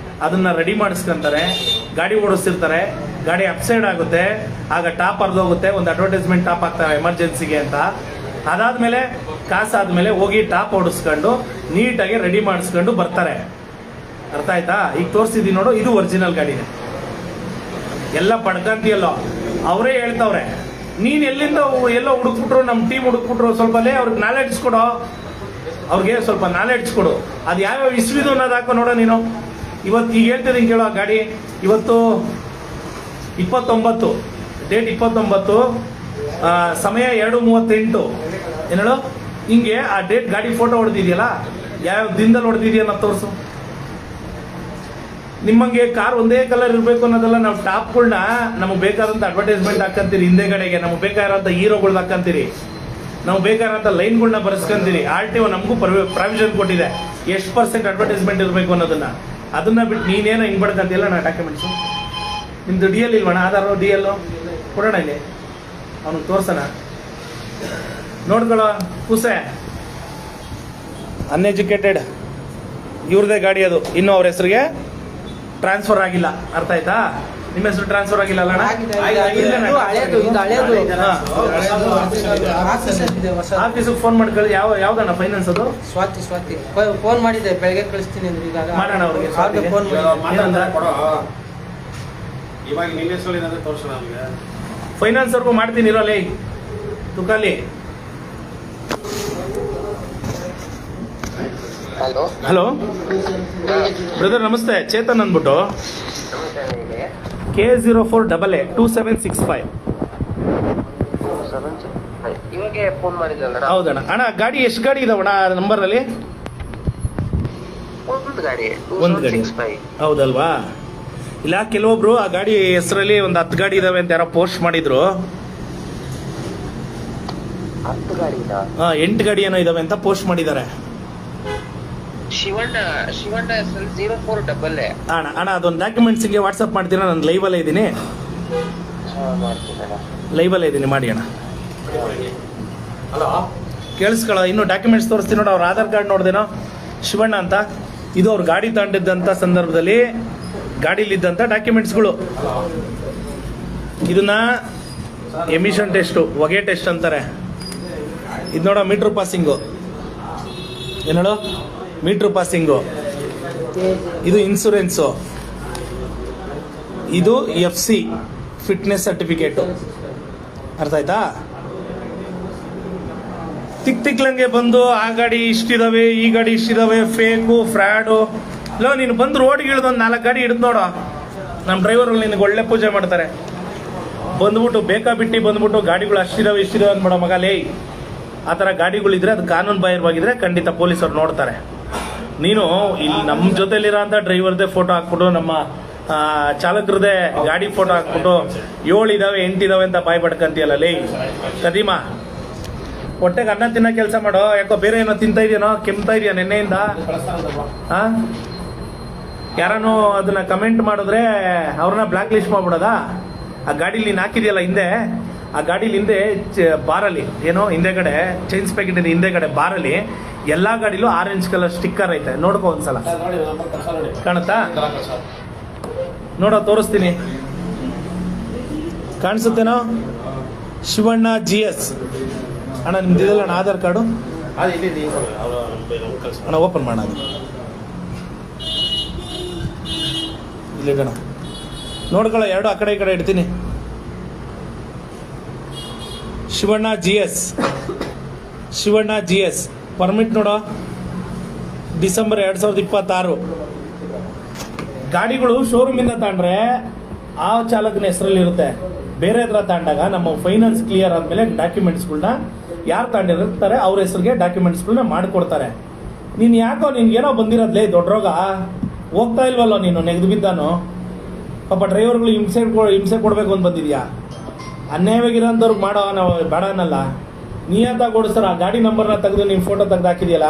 ಅದನ್ನ ರೆಡಿ ಮಾಡಿಸ್ಕೊಂತಾರೆ, ಗಾಡಿ ಓಡಿಸ್ತಿರ್ತಾರೆ, ಗಾಡಿ ಅಪ್ಸೈಡ್ ಆಗುತ್ತೆ, ಆಗ ಟಾಪ್ ಅರ್ಧೋಗುತ್ತೆ, ಒಂದು ಅಡ್ವರ್ಟೈಸ್ಮೆಂಟ್ ಟಾಪ್ ಹಾಕ್ತಾರೆ ಎಮರ್ಜೆನ್ಸಿಗೆ ಅಂತ. ಅದಾದ್ಮೇಲೆ ಕಾಸಾದ್ಮೇಲೆ ಹೋಗಿ ಟಾಪ್ ಓಡಿಸ್ಕೊಂಡು ನೀಟಾಗಿ ರೆಡಿ ಮಾಡಿಸ್ಕೊಂಡು ಬರ್ತಾರೆ. ಅರ್ಥ ಆಯ್ತಾ? ಈಗ ತೋರಿಸಿದೀನಿ ನೋಡು, ಇದು ಒರಿಜಿನಲ್ ಗಾಡಿನೇ. ಎಲ್ಲ ಪಡ್ಕಂತೀಯಲ್ಲೋ, ಅವರೇ ಹೇಳ್ತವ್ರೆ. ನೀನು ಎಲ್ಲಿಂದ ಎಲ್ಲೋ ಹುಡುಕ್ಬಿಟ್ರು, ನಮ್ಮ ಟೀಮ್ ಹುಡುಕ್ಬಿಟ್ರು, ಸ್ವಲ್ಪ ಅವ್ರಿಗೆ ನಾಲೆಡ್ಜ್ ಕೊಡೋ, ಅವ್ರಿಗೆ ಸ್ವಲ್ಪ ನಾಲೆಡ್ಜ್ ಕೊಡು. ಅದು ಯಾವ್ಯಾವ ಇಸ್ವಿದು ಅನ್ನೋದು ಹಾಕೋ ನೋಡೋ ನೀನು. ಇವತ್ತು ಈಗ ಹೇಳ್ತಿದ್ದೀನಿ ಕೇಳೋ, ಆ ಗಾಡಿ ಇವತ್ತು 29, ಡೇಟ್ 29, ಸಮಯ 2:38. ಏನು ಹೇಳು, ಹಿಂಗೆ ಆ ಡೇಟ್ ಗಾಡಿ ಫೋಟೋ ಹೊಡೆದಿದೆಯಲ್ಲ, ಯಾವ್ಯಾವ ದಿನದಲ್ಲಿ ಹೊಡೆದಿದೆಯಲ್ಲ ತೋರಿಸು. ನಿಮ್ಮಂಗೆ ಕಾರ್ ಒಂದೇ ಕಲರ್ ಇರಬೇಕು ಅನ್ನೋದಲ್ಲ. ನಾವು ಟಾಪ್ಗಳನ್ನ ನಮಗೆ ಬೇಕಾದಂಥ ಅಡ್ವರ್ಟೈಸ್ಮೆಂಟ್ ಹಾಕಂತೀರಿ, ಹಿಂದೆಗಡೆಗೆ ನಮಗೆ ಬೇಕಾಗಿರೋಂಥ ಹೀರೋಗಳ್ನ ಹಾಕಂತೀರಿ, ನಾವು ಬೇಕಾಗಿರೋಂಥ ಲೈನ್ಗಳನ್ನ ಬರೆಸ್ಕೊಂತೀರಿ. RTO ನಮಗೂ ಪ್ರಾವಿಷನ್ ಕೊಟ್ಟಿದೆ ಎಷ್ಟು % ಅಡ್ವರ್ಟೈಸ್ಮೆಂಟ್ ಇರಬೇಕು ಅನ್ನೋದನ್ನ. ಅದನ್ನ ಬಿಟ್ಟು ನೀನೇನೋ ಹಿಂಗೆ ಬಡ್ಕಂತಿಲ್ಲ. ನಾ ಡಾಕ್ಯುಮೆಂಟ್ಸು ನಿಮ್ದು DL ಇಲ್ವಣ? ಆಧಾರು DL ಕೊಡೋಣ, ಇಲ್ಲಿ ಅವನಿಗೆ ತೋರ್ಸೋಣ. ನೋಡ್ಕೊಳ್ಳೋ ಕೂಸೆ, ಅನ್ಎಜುಕೇಟೆಡ್, ಇವ್ರದೇ ಗಾಡಿ ಅದು, ಇನ್ನೂ ಅವ್ರ ಹೆಸರಿಗೆ ಟ್ರಾನ್ಸ್ಫರ್ ಆಗಿಲ್ಲ. ಅರ್ಥ ಆಯ್ತಾ? ನಿಮ್ಮ ಹೆಸರು ಟ್ರಾನ್ಸ್ಫರ್ ಆಗಿಲ್ಲ ಅಲ್ಲ? ಆಫೀಸಿಗೆ ಫೋನ್ ಮಾಡ್ಕೊಳ್ಳಿ. ಯಾವ್ದಣ್ಣ ಫೈನಾನ್ಸ್ ಅದು? ಸ್ವಾತಿ ಫೋನ್ ಮಾಡಿದ್ದೆ, ಬೆಳಗ್ಗೆ ಕಳಿಸ್ತೀನಿ ಅಂದ್ರೆ ಈಗ ಮಾಡೋಣ ಅವ್ರಿಗೆ. ಫೋನ್ ಇವಾಗ ನಿಮ್ಮ ಹೆಸರು ಏನಾದ್ರು ತೋರಿಸೋಣ ನಮಗೆ. ಫೈನಾನ್ಸ್ ಅವ್ರಿಗೂ ಮಾಡ್ತೀನಿ ಇರೋಲ್ಲ ತುಕಾಲಿ. ಹಲೋ ಬ್ರದರ್, ನಮಸ್ತೆ. ಚೇತನ್ ಅಂದ್ಬಿಟ್ಟು K04AA 2765. ಹೌದಣ್ಣ. ಅಣ್ಣ ಗಾಡಿ ಎಷ್ಟು ಗಾಡಿ ಇದಾವಣ್ಣ ನಂಬರ್ ಅಲ್ಲಿ? ಒಂದು ಗಾಡಿ. ಹೌದಲ್ವಾ? ಇಲ್ಲ, ಕೆಲವೊಬ್ರು ಆ ಗಾಡಿ ಹೆಸರಲ್ಲಿ ಒಂದು 10 ಗಾಡಿ ಇದಾವೆ ಅಂತ ಯಾರೋ ಪೋಸ್ಟ್ ಮಾಡಿದ್ರು. 8 ಗಾಡಿ ಏನೋ ಇದಾವೆ ಅಂತ ಪೋಸ್ಟ್ ಮಾಡಿದ್ದಾರೆ. ಅಣ್ಣ ಅದೊಂದು ಡಾಕ್ಯುಮೆಂಟ್ಸ್ಗೆ ವಾಟ್ಸಪ್ ಮಾಡ್ತೀರಾ? ನಾನು ಲೈವಲ್ಲೇ ಇದ್ದೀನಿ, ಲೈವಲ್ಲೇ ಇದ್ದೀನಿ, ಮಾಡಿ ಅಣ್ಣ. ಹಲೋ ಕೇಳಿಸ್ಕೊಳ್ಳೋ, ಇನ್ನು ಡಾಕ್ಯುಮೆಂಟ್ಸ್ ತೋರಿಸ್ತೀನಿ ನೋಡು. ಅವ್ರ ಆಧಾರ್ ಕಾರ್ಡ್ ನೋಡ್ದೇನೋ, ಶಿವಣ್ಣ ಅಂತ. ಇದು ಅವ್ರ ಗಾಡಿ ತಗೊಂಡಿದ್ದಂಥ ಸಂದರ್ಭದಲ್ಲಿ ಗಾಡೀಲಿದ್ದಂಥ ಡಾಕ್ಯುಮೆಂಟ್ಸ್ಗಳು. ಇದನ್ನ ಎಮಿಷನ್ ಟೆಸ್ಟು, ಹೊಗೆ ಟೆಸ್ಟ್ ಅಂತಾರೆ. ಇದು ನೋಡೋ ಮೀಟ್ರ್ ಪಾಸಿಂಗು, ಏನೋ ಮೀಟ್ರ್ ಪಾಸಿಂಗು. ಇದು ಇನ್ಸೂರೆನ್ಸು, ಇದು FC ಫಿಟ್ನೆಸ್ ಸರ್ಟಿಫಿಕೇಟು. ಅರ್ಥ ಆಯ್ತಾ? ತಿಕ್ಲಂಗೆ ಬಂದು ಆ ಗಾಡಿ ಇಷ್ಟಿದಾವೆ, ಈ ಗಾಡಿ ಇಷ್ಟಿದಾವೆ, ಫೇಕು, ಫ್ರಾಡು. ಇಲ್ಲ ನೀನು ಬಂದು ರೋಡ್ಗೆ ಇಳಿದೊಂದು 4 ಗಾಡಿ ಹಿಡಿದು ನೋಡೋ, ನಮ್ಮ ಡ್ರೈವರ್ಗಳು ನಿನಗೆ ಒಳ್ಳೆ ಪೂಜೆ ಮಾಡ್ತಾರೆ. ಬಂದ್ಬಿಟ್ಟು ಬೇಕಾಬಿಟ್ಟು ಬಂದ್ಬಿಟ್ಟು ಗಾಡಿಗಳು ಅಷ್ಟಿದಾವೆ ಇಷ್ಟಿದಾವೆ ಅಂದ್ಬಿಡೋ ಮಗ. ಲೇ, ಆ ಥರ ಗಾಡಿಗಳಿದ್ರೆ ಅದು ಕಾನೂನು ಬಾಹಿರವಾಗಿದ್ರೆ ಖಂಡಿತ ಪೊಲೀಸರು ನೋಡ್ತಾರೆ. ನೀನು ಇಲ್ಲಿ ನಮ್ಮ ಜೊತೆಲಿರೋ ಅಂತ ಡ್ರೈವರ್ದೇ ಫೋಟೋ ಹಾಕ್ಬಿಟ್ಟು, ನಮ್ಮ ಚಾಲಕರದೇ ಗಾಡಿ ಫೋಟೋ ಹಾಕ್ಬಿಟ್ಟು 7 ಇದಾವೆ 8 ಇದಾವೆ ಅಂತ ಬಾಯ್ ಪಡ್ಕಂತೀಯಲ್ಲ. ಲೇ ಕದೀಮ, ಹೊಟ್ಟೆಗೆ ಅನ್ನ ತಿನ್ನೋ ಕೆಲಸ ಮಾಡೋ. ಯಾಕೋ ಬೇರೆ ಏನೋ ತಿಂತಾ ಇದೆಯೇನೋ, ಕೆಮ್ತಾ ಇದೆಯಾ ನೆನ್ನೆಯಿಂದ? ಯಾರನೋ ಅದನ್ನ ಕಮೆಂಟ್ ಮಾಡಿದ್ರೆ ಅವ್ರನ್ನ ಬ್ಲಾಕ್ ಲಿಸ್ಟ್ ಮಾಡ್ಬಿಡೋದಾ? ಆ ಗಾಡೀಲಿ ನೀನು ಹಾಕಿದೆಯಲ್ಲ ಹಿಂದೆ, ಆ ಗಾಡೀಲಿ ಹಿಂದೆ ಬಾರಲ್ಲಿ ಏನೋ ಹಿಂದೆಗಡೆ ಚೈನ್ಸ್ ಪ್ಯಾಕೆಟ್ ಇದೆ, ಹಿಂದೆಗಡೆ ಬಾರಲ್ಲಿ ಎಲ್ಲಾ ಗಾಡಿಲೂ ಆರೆಂಜ್ ಕಲರ್ ಸ್ಟಿಕ್ಕರ್ ಐತೆ. ನೋಡ್ಕೊ ಒಂದ್ಸಲ, ಕಾಣುತ್ತಾ? ನೋಡೋ, ತೋರಿಸ್ತೀನಿ. ಕಾಣಿಸುತ್ತೇನೋ? ಶಿವಣ್ಣ GS ಅಣ್ಣ. ನಿಮ್ದಿದೆಲ್ಲ ಅಣ್ಣ ಆಧಾರ್ ಕಾರ್ಡು ಅಣ್ಣ, ಓಪನ್ ಮಾಡೋಣ. ಅದು ಇಲ್ಲಿ ಕಣ, ನೋಡ್ಕೊಳ್ಳೋ. 2 ಆ ಕಡೆ ಈ ಕಡೆ ಇಡ್ತೀನಿ. ಶಿವಣ್ಣ GS ಪರ್ಮಿಟ್ ನೋಡೋ, ಡಿಸೆಂಬರ್ 2026. ಗಾಡಿಗಳು ಶೋರೂಮಿಂದ ತಗೊಂಡ್ರೆ ಆ ಚಾಲಕನ ಹೆಸರಲ್ಲಿ ಇರುತ್ತೆ. ಬೇರೆ ಹತ್ರ ತಗೊಂಡಾಗ ನಮ್ಮ ಫೈನಾನ್ಸ್ ಕ್ಲಿಯರ್ ಆದಮೇಲೆ ಡಾಕ್ಯುಮೆಂಟ್ಸ್ಗಳನ್ನ ಯಾರು ತಗೊಂಡಿರ್ತಾರೆ ಅವ್ರ ಹೆಸರಿಗೆ ಡಾಕ್ಯುಮೆಂಟ್ಸ್ಗಳನ್ನ ಮಾಡಿಕೊಡ್ತಾರೆ. ನೀನು ಯಾಕೋ ನಿನ್ಗೇನೋ ಬಂದಿರೋದ್ಲೇ ದೊಡ್ಡ ರೋಗ, ಹೋಗ್ತಾ ಇಲ್ವಲ್ಲೋ ನೀನು, ನೆಗೆದು ಬಿದ್ದಾನು. ಪಾಪ ಡ್ರೈವರ್ಗಳು ಹಿಂಸೆ ಕೊಡಬೇಕು ಅಂತ ಬಂದಿದ್ಯಾ? ಅನ್ಯಾಯವಾಗಿರೋಂಥವ್ರಿಗೆ ಮಾಡೋ ನಾವು ಬೇಡ ಅನ್ನಲ್ಲ. ನೀಯತ್ತಾಗಿ ಓಡಿಸ್ತಾರ. ಆ ಗಾಡಿ ನಂಬರ್ನ ತೆಗೆದು ನೀನು ಫೋಟೋ ತೆಗೆದು ಹಾಕಿದೆಯಲ್ಲ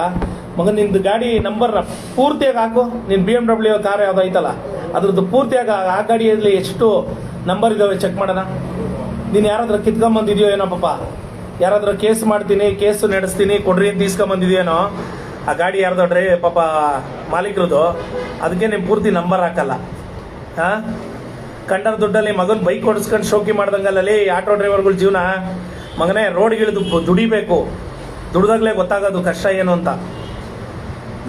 ಮಗ, ನಿಂದು ಗಾಡಿ ನಂಬರ್ನ ಪೂರ್ತಿಯಾಗಿ ಹಾಕು. ನೀನು BMW ಕಾರ್ ಯಾವ್ದು ಐತಲ್ಲ ಅದ್ರದ್ದು ಪೂರ್ತಿಯಾಗಿ ಆ ಗಾಡಿಯಲ್ಲಿ ಎಷ್ಟು ನಂಬರ್ ಇದಾವೆ ಚೆಕ್ ಮಾಡೋಣ. ನೀನು ಯಾರಾದ್ರೂ ಕಿತ್ಕೊಂಬಂದಿದ್ಯೋ ಏನೋ ಪಾಪ, ಯಾರಾದ್ರೂ ಕೇಸ್ ಮಾಡ್ತೀನಿ, ಕೇಸು ನಡೆಸ್ತೀನಿ ಕೊಡ್ರಿ ಅಂತ ಇಸ್ಕೊಂಬಂದಿದ್ಯೇನೋ. ಆ ಗಾಡಿ ಯಾರ್ದೋ ಪಾಪ ಮಾಲೀಕರದು, ಅದಕ್ಕೆ ನೀವು ಪೂರ್ತಿ ನಂಬರ್ ಹಾಕಲ್ಲ. ಕಂಡರ ದುಡ್ಡಲ್ಲಿ ಮಗನ ಬೈಕ್ ಓಡಿಸ್ಕೊಂಡು ಶೋಕಿ ಮಾಡ್ದಂಗಲ್ಲಿ ಆಟೋ ಡ್ರೈವರ್ಗಳ ಜೀವನ. ಮಗನೇ ರೋಡ್ಗಿಳಿದು ದುಡಿಬೇಕು, ದುಡ್ದಾಗ್ಲೇ ಗೊತ್ತಾಗೋದು ಕಷ್ಟ ಏನು ಅಂತ.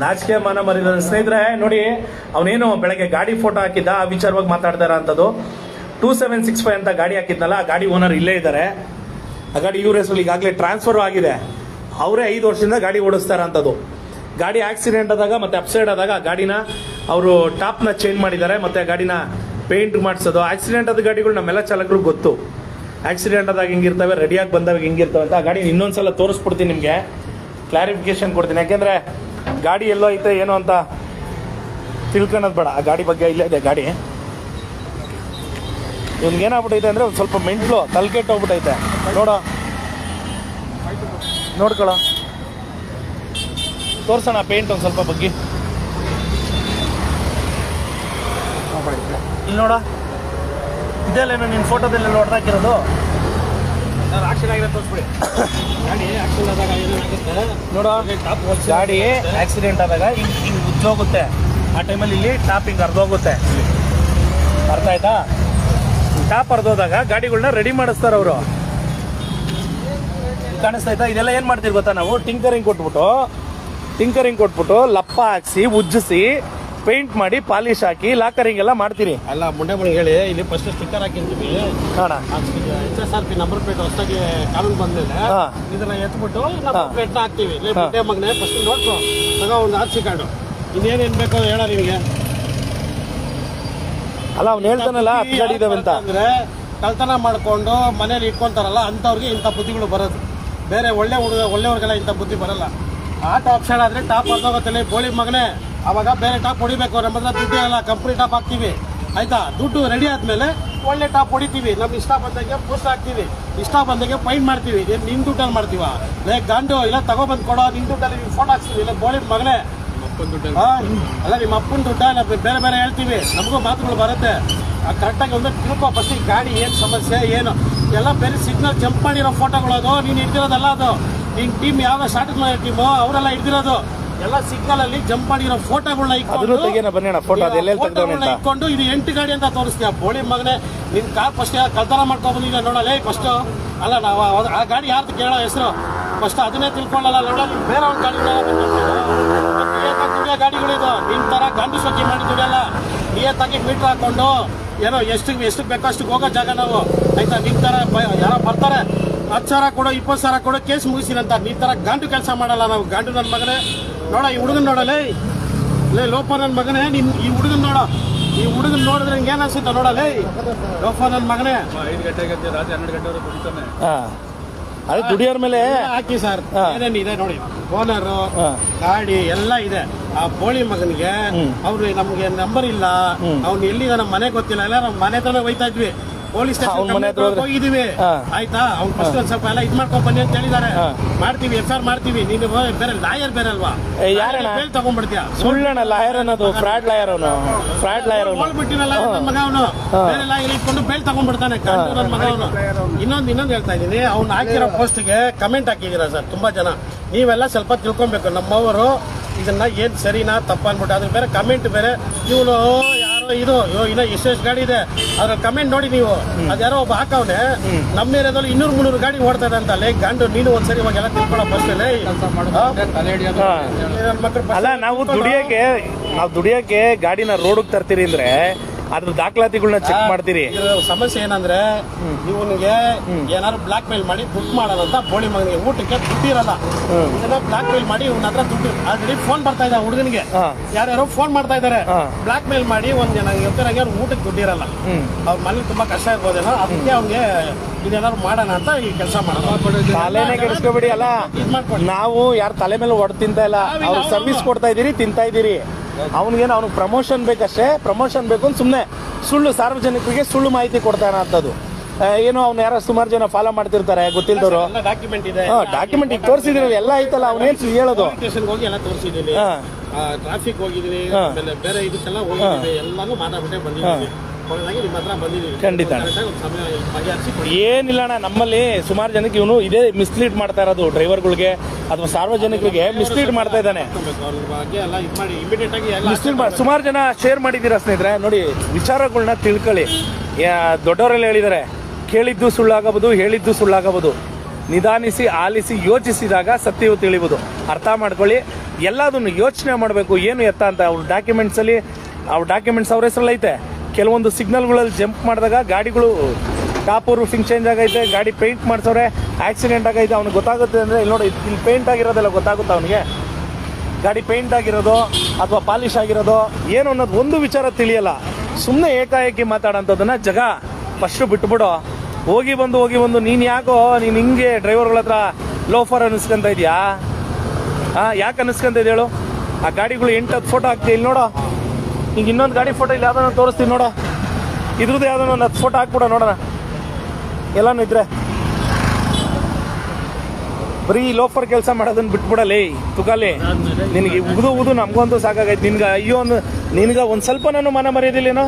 ನಾಚಿಕೆ ಮಾನ ಮರಿದ ಸ್ನೇಹಿತರೆ ನೋಡಿ, ಅವನೇನು ಬೆಳಗ್ಗೆ ಗಾಡಿ ಫೋಟೋ ಹಾಕಿದ್ದ, ಆ ವಿಚಾರವಾಗಿ ಮಾತಾಡ್ತಾರ ಅಂಥದ್ದು. 2765 ಅಂತ ಗಾಡಿ ಹಾಕಿದ್ನಲ್ಲ, ಆ ಗಾಡಿ ಓನರ್ ಇಲ್ಲೇ ಇದ್ದಾರೆ. ಆ ಗಾಡಿ ಇವ್ರ ಹೆಸರು ಈಗಾಗಲೇ ಟ್ರಾನ್ಸ್ಫರ್ ಆಗಿದೆ. ಅವರೇ 5 ವರ್ಷದಿಂದ ಗಾಡಿ ಓಡಿಸ್ತಾರ ಅಂಥದ್ದು. ಗಾಡಿ ಆಕ್ಸಿಡೆಂಟ್ ಆದಾಗ ಮತ್ತೆ ಅಪ್ಸೈಡ್ ಆದಾಗ ಆ ಗಾಡಿನ ಅವರು ಟಾಪ್ನ ಚೇಂಜ್ ಮಾಡಿದ್ದಾರೆ, ಮತ್ತೆ ಗಾಡಿನ ಪೇಂಟ್ ಮಾಡಿಸೋದು. ಆಕ್ಸಿಡೆಂಟ್ ಆದ ಗಾಡಿಗಳು ನಮ್ಮೆಲ್ಲ ಚಾಲಕರಿಗೆ ಗೊತ್ತು. ಆಕ್ಸಿಡೆಂಟ್ ಆದಾಗ ಹಿಂಗಿರ್ತವೆ, ರೆಡಿಯಾಗಿ ಬಂದಾಗ ಹಿಂಗಿರ್ತವೆ ಅಂತ. ಆ ಗಾಡಿ ಇನ್ನೊಂದ್ಸಲ ತೋರಿಸ್ಬಿಡ್ತೀನಿ ನಿಮಗೆ, ಕ್ಲಾರಿಫಿಕೇಶನ್ ಕೊಡ್ತೀನಿ. ಯಾಕೆಂದರೆ ಗಾಡಿ ಎಲ್ಲೋ ಐತೆ ಏನೋ ಅಂತ ತಿಳ್ಕೊಳ್ಳೋದು ಬೇಡ. ಆ ಗಾಡಿ ಬಗ್ಗೆ ಇಲ್ಲೇ ಇದೆ ಗಾಡಿ. ಇವ್ನಿಗೇನಾಗ್ಬಿಟ್ಟೈತೆ ಅಂದರೆ ಒಂದು ಸ್ವಲ್ಪ ಮೆಂಟ್ಲು ತಲೆಕೆಟ್ಟೋಗ್ಬಿಟ್ಟೈತೆ. ನೋಡ್ಕೊಳ್ಳೋ, ತೋರ್ಸೋಣ ಪೇಂಟ್ ಒಂದು ಸ್ವಲ್ಪ ಬಗ್ಗೆ. ಇಲ್ಲಿ ನೋಡ, ಇದೆಲ್ಲೇನೋ ನಿನ್ನ ಫೋಟೋದಲ್ಲೆಲ್ಲ ಹೊಡೆದಾಕಿರೋದು. ಆಕ್ಷನ್ ಆಗಿರೋ ತೋರಿಸ್ಬಿಡಿ. ಗಾಡಿ ಆಕ್ಷನ್ ಆದಾಗ ನೋಡೋ, ಗಾಡಿ ಆಕ್ಸಿಡೆಂಟ್ ಆದಾಗ ಹಿಂಗೆ ಉಜ್ಜೋಗುತ್ತೆ. ಆ ಟೈಮಲ್ಲಿ ಇಲ್ಲಿ ಟಾಪ್ ಹಿಂಗೆ ಅರ್ಧೋಗುತ್ತೆ. ಅರ್ಥ ಆಯ್ತಾ? ಟಾಪ್ ಅರ್ಧೋದಾಗ ಗಾಡಿಗಳನ್ನ ರೆಡಿ ಮಾಡಿಸ್ತಾರೆ ಅವರು. ಕಾಣಿಸ್ತಾ ಆಯ್ತಾ? ಇದೆಲ್ಲ ಏನು ಮಾಡ್ತೀವಿ ಗೊತ್ತಾ ನಾವು? ಟಿಂಕರಿಂಗ್ ಕೊಟ್ಬಿಟ್ಟು ಲಪ್ಪ ಹಾಕ್ಸಿ ಉಜ್ಜಿಸಿ ಪೇಂಟ್ ಮಾಡಿ ಪಾಲಿಶ್ ಹಾಕಿ ಲಾಕರಿಂಗ್ ಎಲ್ಲ ಮಾಡ್ತೀರಿ. ಅಲ್ಲ ಮುಂಡೆ ಮನೆಗೆ ಹೇಳಿ, ಇಲ್ಲಿ ಫಸ್ಟ್ ಸ್ಟಿಕ್ಕರ್ ಹಾಕಿರ್ತೀವಿ. HSRP ನಂಬರ್ ಪ್ಲೇಟ್ ಹೊಸದಾಗಿ ಕಾನೂನು ಬಂದ್ಮೇಲೆ ಇದನ್ನ ಎತ್ಬಿಟ್ಟು ನಂಬರ್ ಪ್ಲೇಟ್ನ ಹಾಕ್ತೀವಿ. ಮುಂಡೆ ಮಗನೇ ಫಸ್ಟ್ ನೋಡ್ಕೊ, ತಗೋ ಒಂದು RC ಕಾರ್ಡು. ಇನ್ನೇನೇನು ಬೇಕು ಹೇಳ ನಿಮಗೆ. ಅಲ್ಲ ಅವ್ನು ಹೇಳ್ತಾನಲ್ಲ ಗಾಡಿ ಇದಾವೆ ಅಂತ. ಅಂದ್ರೆ ಕಳ್ತನ ಮಾಡ್ಕೊಂಡು ಮನೇಲಿ ಇಟ್ಕೊಂತಾರಲ್ಲ ಅಂಥವ್ರಿಗೆ ಇಂಥ ಬುದ್ಧಿಗಳು ಬರೋದು. ಬೇರೆ ಒಳ್ಳೆಯವ್ರಿಗೆಲ್ಲ ಇಂಥ ಬುದ್ಧಿ ಬರಲ್ಲ. ಆಟೋ ಆಪ್ಷನ್ ಆದರೆ ಟಾಪ್ ಹೊರದೋಗುತ್ತಲ್ಲ ಬೋಳಿ ಮಗನೇ, ಅವಾಗ ಬೇರೆ ಟಾಪ್ ಹೊಡಿಬೇಕು. ನಮ್ಮ ಹತ್ರ ದುಡ್ಡು ಎಲ್ಲ ಕಂಪ್ನಿ ಟಾಪ್ ಹಾಕ್ತೀವಿ ಆಯ್ತಾ. ದುಡ್ಡು ರೆಡಿ ಆದಮೇಲೆ ಒಳ್ಳೆ ಟಾಪ್ ಹೊಡಿತೀವಿ. ನಮ್ಗೆ ಇಷ್ಟ ಬಂದಾಗೆ ಪೋಸ್ಟ್ ಹಾಕ್ತೀವಿ, ಇಷ್ಟ ಬಂದಾಗೆ ಪೈಂಟ್ ಮಾಡ್ತೀವಿ. ನಿನ್ನ ದುಡ್ಡಲ್ಲಿ ಮಾಡ್ತೀವ ಲೇ ಗಂಡು, ಇಲ್ಲ ತಗೊಬಂದು ಕೊಡೋ, ನಿನ್ನ ದುಡ್ಡಲ್ಲಿ ನೀವು ಫೋಟೋ ಹಾಕ್ತೀವಿ. ಇಲ್ಲ ಬೋಳಿ ಮಗನೇ, ಅಲ್ಲ ನಿಮ್ಮ ಅಪ್ಪನ ದುಡ್ಡ ಇಲ್ಲ ಬೇರೆ ಬೇರೆ ಹೇಳ್ತೀವಿ. ನಮಗೂ ಮಾತುಗಳು ಬರುತ್ತೆ. ಕರೆಕ್ಟಾಗಿ ಒಮ್ಮೆ ತಿಳ್ಕೊ ಫಸ್ಟ್. ಗಾಡಿ ಏನು ಸಮಸ್ಯೆ ಏನು ಎಲ್ಲ ಬೇರೆ ಸಿಗ್ನಲ್ ಜಂಪ್ ಮಾಡಿರೋ ಫೋಟೋಗಳು. ಅದು ನೀನು ಇಟ್ಟಿರೋದಲ್ಲ, ಅದು ನಿನ್ ಟೀಮ್ ಯಾವ ಸ್ಟಾರ್ಟ್ ಮಾಡಿರೋ ಟೀಮು ಅವರೆಲ್ಲ ಹಿಡ್ದಿರೋದು ಎಲ್ಲ ಸಿಗ್ನಲ್ ಅಲ್ಲಿ ಜಂಪ್ ಮಾಡಿರೋ ಫೋಟೋಗಳನ್ನ ಅದನ್ನು ತೆಗಿಯೋಣ ಬನ್ನಿ ಅಣ್ಣ ಫೋಟೋ ಅದೆಲ್ಲ ತೆಗ್ದವನೆ ಅಂತ ಇಟ್ಕೊಂಡು ಇದು 8 ಗಾಡಿ ಅಂತ ತೋರಿಸ್ತೀಯ ಬೋಳಿ ಮಗನೇ ನಿನ್ ಕಾರ್ ಫಸ್ಟ್ ಕಳ್ತನ ಮಾಡ್ಕೊಂಡ್ ಬಂದಿದ್ದೆ ನೋಡಲೇ ಫಸ್ಟ್ ಅಲ್ಲ ನಾವು ಆ ಗಾಡಿ ಯಾರ್ದು ಕೇಳೋ ಹೆಸರು ಫಸ್ಟ್ ಅದನ್ನೇ ತಿಳ್ಕೊಳ್ಳಲ್ಲ ನೋಡ ಬೇರೆ ಒಂದು ಗಾಡಿಗಳಿದು ನಿನ್ ತರ ಗಾಂಧಿ ಸೊಕ್ಕಿ ಮಾಡಿ ದುಡಿಯಲ್ಲ ನಿಯತ್ತಾಗಿ ಮೀಟರ್ ಹಾಕೊಂಡು ಏನೋ ಎಷ್ಟು ಬೇಕೋ ಅಷ್ಟು ಹೋಗೋ ಜಾಗ ನಾವು ಆಯ್ತಾ ನಿನ್ ತರ ಯಾರೋ ಬರ್ತಾರೆ 10,000 ಕೊಡೋ 20,000 ಕೊಡೋ ಕೇಸ್ ಮುಗಿಸಿರಂತ ನಿನ್ ತರ ಗಾಂಡು ಕೆಲಸ ಮಾಡಲ್ಲ ನಾವು ಗಾಂಡು ನನ್ನ ಮಗನೇ ನೋಡ ಈ ಹುಡುಗನ್ ನೋಡಲೇ ಲೋಪ ನನ್ನ ಮಗನೇ ನಿನ್ ಈ ಹುಡುಗನ್ ನೋಡ ಈ ಹುಡುಗನ್ ನೋಡಿದ್ರೆ ನಿಂಗೆ ಏನ್ ಅನ್ಸುತ್ತ ನೋಡಲೇ ಲೋಪ ನನ್ನ ಮಗನೇ 5 ಗಂಟೆಗೆ ರಾತ್ರಿ 12 ಗಂಟೆವರೆಗೂ ಕುಡಿತಾನೆ. ಅದೇ ದುಡಿಯೋರ್ ಮೇಲೆ ಹಾಕಿ ಸರ್ ಏನೇನಿದೆ ನೋಡಿ ಓನರು ಗಾಡಿ ಎಲ್ಲ ಇದೆ ಆ ಬೋಳಿ ಮಗನಿಗೆ ಅವ್ರು ನಮ್ಗೆ ನಂಬರ್ ಇಲ್ಲ ಅವ್ನು ಎಲ್ಲಿದ ನಮ್ಮ ಮನೆ ಗೊತ್ತಿಲ್ಲ ಎಲ್ಲ ನಮ್ಮ ಮನೆ ಹತ್ರನೇ ಹೋಯ್ತಾ ಇದ್ವಿ ಪೊಲೀಸ್ ಸ್ಟೇಷನ್ ಹೋಗಿದೀವಿ ಆಯ್ತಾ ಅವ್ನು ಫಸ್ಟ್ ಒಂದ್ ಸ್ವಲ್ಪ ಎಲ್ಲ ಇದ್ ಮಾಡ್ಕೊಂಡ್ ಬನ್ನಿ ಅಂತ ಹೇಳಿದಾರೆ ಮಾಡ್ತೀವಿ FIR ಮಾಡ್ತೀವಿ ನೀನು ಬೇರೆ ಲಾಯರ್ ಬೇರೆ ಅಲ್ವಾ ಬೇಲ್ ತಗೊಂಡ್ಬಿಡ್ತೀಯ ಸುಳ್ಳಣ್ಣ ಲಾಯರ್ ಅನ್ನೋದು ಫ್ರಾಡ್ ಲಾಯರ್ ಅವನು ಬಿಟ್ಟಿರಲ್ಲ ನನ್ನ ಮಗ ಅವನು ಬೇರೆ ಲಾಯರ್ ಇಟ್ಕೊಂಡು ಬೇಲ್ ತಗೊಂಡ್ಬಿಡ್ತಾನೆ ನನ್ನ ಮಗ ಅವನು ಇನ್ನೊಂದು ಹೇಳ್ತಾ ಇದೀನಿ ಅವ್ನು ಹಾಕಿರೋ ಪೋಸ್ಟ್ಗೆ ಕಮೆಂಟ್ ಹಾಕಿದೀರ ಸರ್ ತುಂಬಾ ಜನ ನೀವೆಲ್ಲ ಸ್ವಲ್ಪ ತಿಳ್ಕೊಬೇಕು ನಮ್ಮವರು ಇದನ್ನ ಏನ್ ಸರಿನಾ ತಪ್ಪ ಅನ್ಬಿಟ್ಟು ಅದ್ರ ಬೇರೆ ಕಮೆಂಟ್ ಬೇರೆ ಇವನು ಯಾರೋ ಇದು ಇನ್ನ ಎಷ್ಟು ಗಾಡಿ ಇದೆ ಅದ್ರ ಕಮೆಂಟ್ ನೋಡಿ ನೀವು ಅದ್ಯಾರೋ ಒಬ್ಬ ಹಾಕವ್ನೆ ನಮ್ಮ ಏರಿಯಾದಲ್ಲಿ 200-300 ಗಾಡಿ ಓಡ್ತಾ ಇದೆ ಅಂತ ಲೇ ಗಂಡು ನೀನು ಒಂದ್ಸರಿ ಇವಾಗ ಎಲ್ಲ ತಿಳ್ಕೊಳ್ಳೋ ಫಸ್ಟ್ ಅಲ್ಲ ನಾವು ದುಡಿಯಕ್ಕೆ ಗಾಡಿನ ರೋಡ್ ತರ್ತೀರಿ ಅಂದ್ರೆ ಅದ್ರ ದಾಖಲಾತಿಗಳನ್ನ ಚೆಕ್ ಮಾಡ್ತೀರಿ ಸಮಸ್ಯೆ ಏನಂದ್ರೆ ಇವನಿಗೆ ಏನಾದ್ರು ಬ್ಲಾಕ್ ಮೇಲ್ ಮಾಡಿ ಬುಕ್ ಮಾಡೋಣ ಅಂತ ಬೋಳಿ ಮಗನಿಗೆ ಊಟಕ್ಕೆ ದುಡ್ಡು ಇರಲ್ಲ ಇದನ್ನ ಬ್ಲಾಕ್ ಮೇಲ್ ಮಾಡಿ ಇವನ ಹತ್ರ ದುಡ್ಡು ಆಲ್ರೆಡಿ ಫೋನ್ ಬರ್ತಾ ಇದೆ ಹುಡುಗನಿಗೆ ಯಾರ್ಯಾರೋ ಫೋನ್ ಮಾಡ್ತಾ ಇದಾರೆ ಬ್ಲಾಕ್ ಮೇಲ್ ಮಾಡಿ ಒಂದ್ ಜನ ಗೊತ್ತಿರಂಗೆ ಅವ್ರು ಊಟಕ್ಕೆ ದುಡ್ಡು ಇರಲ್ಲ ಅವ್ರ ಮನೇಲಿ ತುಂಬಾ ಕಷ್ಟ ಇರ್ಬೋದೇನೋ ಅದಕ್ಕೆ ಅವ್ನಿಗೆ ಇದೇನಾದ್ರು ಮಾಡೋಣ ಅಂತ ಈ ಕೆಲಸ ಮಾಡೋದು ತಲೆನೇ ಕೆಡಿಸ್ಕೊಬೇಡಿ ಅಲ್ಲ ನಾವು ಯಾರ ತಲೆ ಮೇಲೆ ಹೊಡ್ ತಿಂತ ಇಲ್ಲ ಅವ್ರು ಸರ್ವಿಸ್ ಕೊಡ್ತಾ ಇದೀರಿ ತಿಂತಾ ಇದೀರಿ ಅವ್ನಿಗೇನು ಅವ್ನಿಗೆ ಪ್ರಮೋಷನ್ ಬೇಕಷ್ಟೇ ಪ್ರಮೋಷನ್ ಬೇಕು ಅಂತ ಸುಮ್ಮನೆ ಸುಳ್ಳು ಸಾರ್ವಜನಿಕರಿಗೆ ಸುಳ್ಳು ಮಾಹಿತಿ ಕೊಡ್ತಾನೆ ಅಂತದ್ದು ಏನು ಅವ್ನು ಯಾರೋ ಸುಮಾರು ಜನ ಫಾಲೋ ಮಾಡ್ತಿರ್ತಾರೆ ಗೊತ್ತಿಲ್ದವರು ಡಾಕ್ಯುಮೆಂಟ್ ಇದೆ ಡಾಕ್ಯುಮೆಂಟ್ ಈಗ ತೋರಿಸಿದ್ರಿ ಎಲ್ಲ ಐತಲ್ಲ ಅವ್ನೇನು ಹೇಳೋದು ಸ್ಟೇಷನ್ಗೆ ಹೋಗಿ ಎಲ್ಲ ತೋರಿಸಿದ್ದೀನಿ ಟ್ರಾಫಿಕ್ ಹೋಗಿದ್ದೀನಿ ಆಮೇಲೆ ಬೇರೆ ಇದಕ್ಕೆಲ್ಲ ಹೋಗಿದ್ದೀವಿ ಎಲ್ಲಾನು ಮಾತಾಡ್ಬಿಟ್ಟೆ ಬಂದಿದ್ದೀವಿ ಖಂಡಿತ ಏನಿಲ್ಲ ಅಣ್ಣ ನಮ್ಮಲ್ಲಿ ಸುಮಾರು ಜನಕ್ಕೆ ಇವನು ಇದೇ ಮಿಸ್ಲೀಡ್ ಮಾಡ್ತಾ ಇರೋದು ಡ್ರೈವರ್ಗಳಿಗೆ ಅಥವಾ ಸಾರ್ವಜನಿಕರಿಗೆ ಮಿಸ್ಲೀಡ್ ಮಾಡ್ತಾ ಇದ್ದಾನೆ ಮಿಸ್ಲೀಡ್ ಸುಮಾರು ಜನ ಶೇರ್ ಮಾಡಿದ್ದೀರಾ ಸ್ನೇಹಿತರೆ ನೋಡಿ ವಿಚಾರಗಳನ್ನ ತಿಳ್ಕೊಳ್ಳಿ ದೊಡ್ಡವರೆಲ್ಲ ಹೇಳಿದ್ದಾರೆ ಕೇಳಿದ್ದು ಸುಳ್ಳಾಗಬಹುದು ಹೇಳಿದ್ದು ಸುಳ್ಳಾಗಬಹುದು ನಿಧಾನಿಸಿ ಆಲಿಸಿ ಯೋಚಿಸಿದಾಗ ಸತ್ಯವು ತಿಳಿಬಹುದು ಅರ್ಥ ಮಾಡ್ಕೊಳ್ಳಿ ಎಲ್ಲದನ್ನು ಯೋಚನೆ ಮಾಡಬೇಕು ಏನು ಎತ್ತ ಅಂತ ಅವ್ರ ಡಾಕ್ಯುಮೆಂಟ್ಸ್ ಅವ್ರ ಹೆಸರಲ್ಲಿ ಐತೆ ಕೆಲವೊಂದು ಸಿಗ್ನಲ್ಗಳಲ್ಲಿ ಜಂಪ್ ಮಾಡಿದಾಗ ಗಾಡಿಗಳು ಟಾಪ್ ರೂಫಿಂಗ್ ಚೇಂಜ್ ಆಗೈತೆ ಗಾಡಿ ಪೇಂಟ್ ಮಾಡ್ಸವ್ರೆ ಆಕ್ಸಿಡೆಂಟ್ ಆಗೈತೆ ಅವ್ನಿಗೆ ಗೊತ್ತಾಗುತ್ತೆ ಅಂದರೆ ಇಲ್ಲಿ ನೋಡಿ ಇಲ್ಲಿ ಪೇಂಟ್ ಆಗಿರೋದೆಲ್ಲ ಗೊತ್ತಾಗುತ್ತೆ ಅವನಿಗೆ ಗಾಡಿ ಪೇಂಟ್ ಆಗಿರೋದು ಅಥವಾ ಪಾಲಿಶ್ ಆಗಿರೋದು ಏನು ಅನ್ನೋದು ಒಂದು ವಿಚಾರ ತಿಳಿಯಲ್ಲ ಸುಮ್ಮನೆ ಏಕಾಏಕಿ ಮಾತಾಡೋಂಥದ್ದನ್ನ ಜಗ ಫಸ್ಟು ಬಿಟ್ಬಿಡು ಹೋಗಿ ಬಂದು ನೀನು ಯಾಕೋ ನೀನು ಹಿಂಗೆ ಡ್ರೈವರ್ಗಳ ಹತ್ರ ಲೋಫರ್ ಅನ್ನಿಸ್ಕೊಂತ ಇದೆಯಾ ಯಾಕೆ ಅನ್ನಿಸ್ಕೊಂತ ಇದೆ ಹೇಳು ಆ ಗಾಡಿಗಳು 8-10 ಫೋಟೋ ಹಾಕ್ತೀವಿ ಇಲ್ಲಿ ನೋಡೋ ಈಗ ಇನ್ನೊಂದು ಗಾಡಿ ಫೋಟೋ ಇಲ್ಲಿ ಯಾವ್ದಾನ ತೋರಿಸ್ತೀನಿ ನೋಡೋ ಇದ್ರದ್ದು ಯಾವ್ದಾನ ಒಂದು 10 ಫೋಟೋ ಹಾಕ್ಬಿಡ ನೋಡೋಣ ಎಲ್ಲಾನು ಇದ್ರೆ ಬರೀ ಲೋಫರ್ ಕೆಲಸ ಮಾಡೋದನ್ನ ಬಿಟ್ಬಿಡಲಿ ತುಕಾಲಿ ನಿನಗೆ ಉಗಿದು ನಮ್ಗಂತೂ ಸಾಕಾಗೈತೆ ನಿನ್ಗೆ ಅಯ್ಯೋ ನಿನ್ಗೆ ಒಂದು ಸ್ವಲ್ಪ ನಾನು ಮಾನ ಮರ್ಯಾದಿಲ್ಲೇನೋ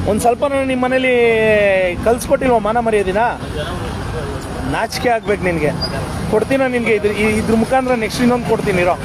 ಒಂದು ಸ್ವಲ್ಪ ನಾನು ನಿಮ್ಮ ಮನೇಲಿ ಕಲ್ಸ್ಕೊಟ್ಟಿಲ್ವ ಮಾನ ಮರ್ಯಾದಿನ ನಾಚಿಕೆ ಆಗ್ಬೇಕು ನಿನಗೆ ಕೊಡ್ತೀನ ನಿನಗೆ ಇದ್ರ ಮುಖಾಂತರ ನೆಕ್ಸ್ಟ್ ಇನ್ನೊಂದು ಕೊಡ್ತೀನಿ ಇರೋ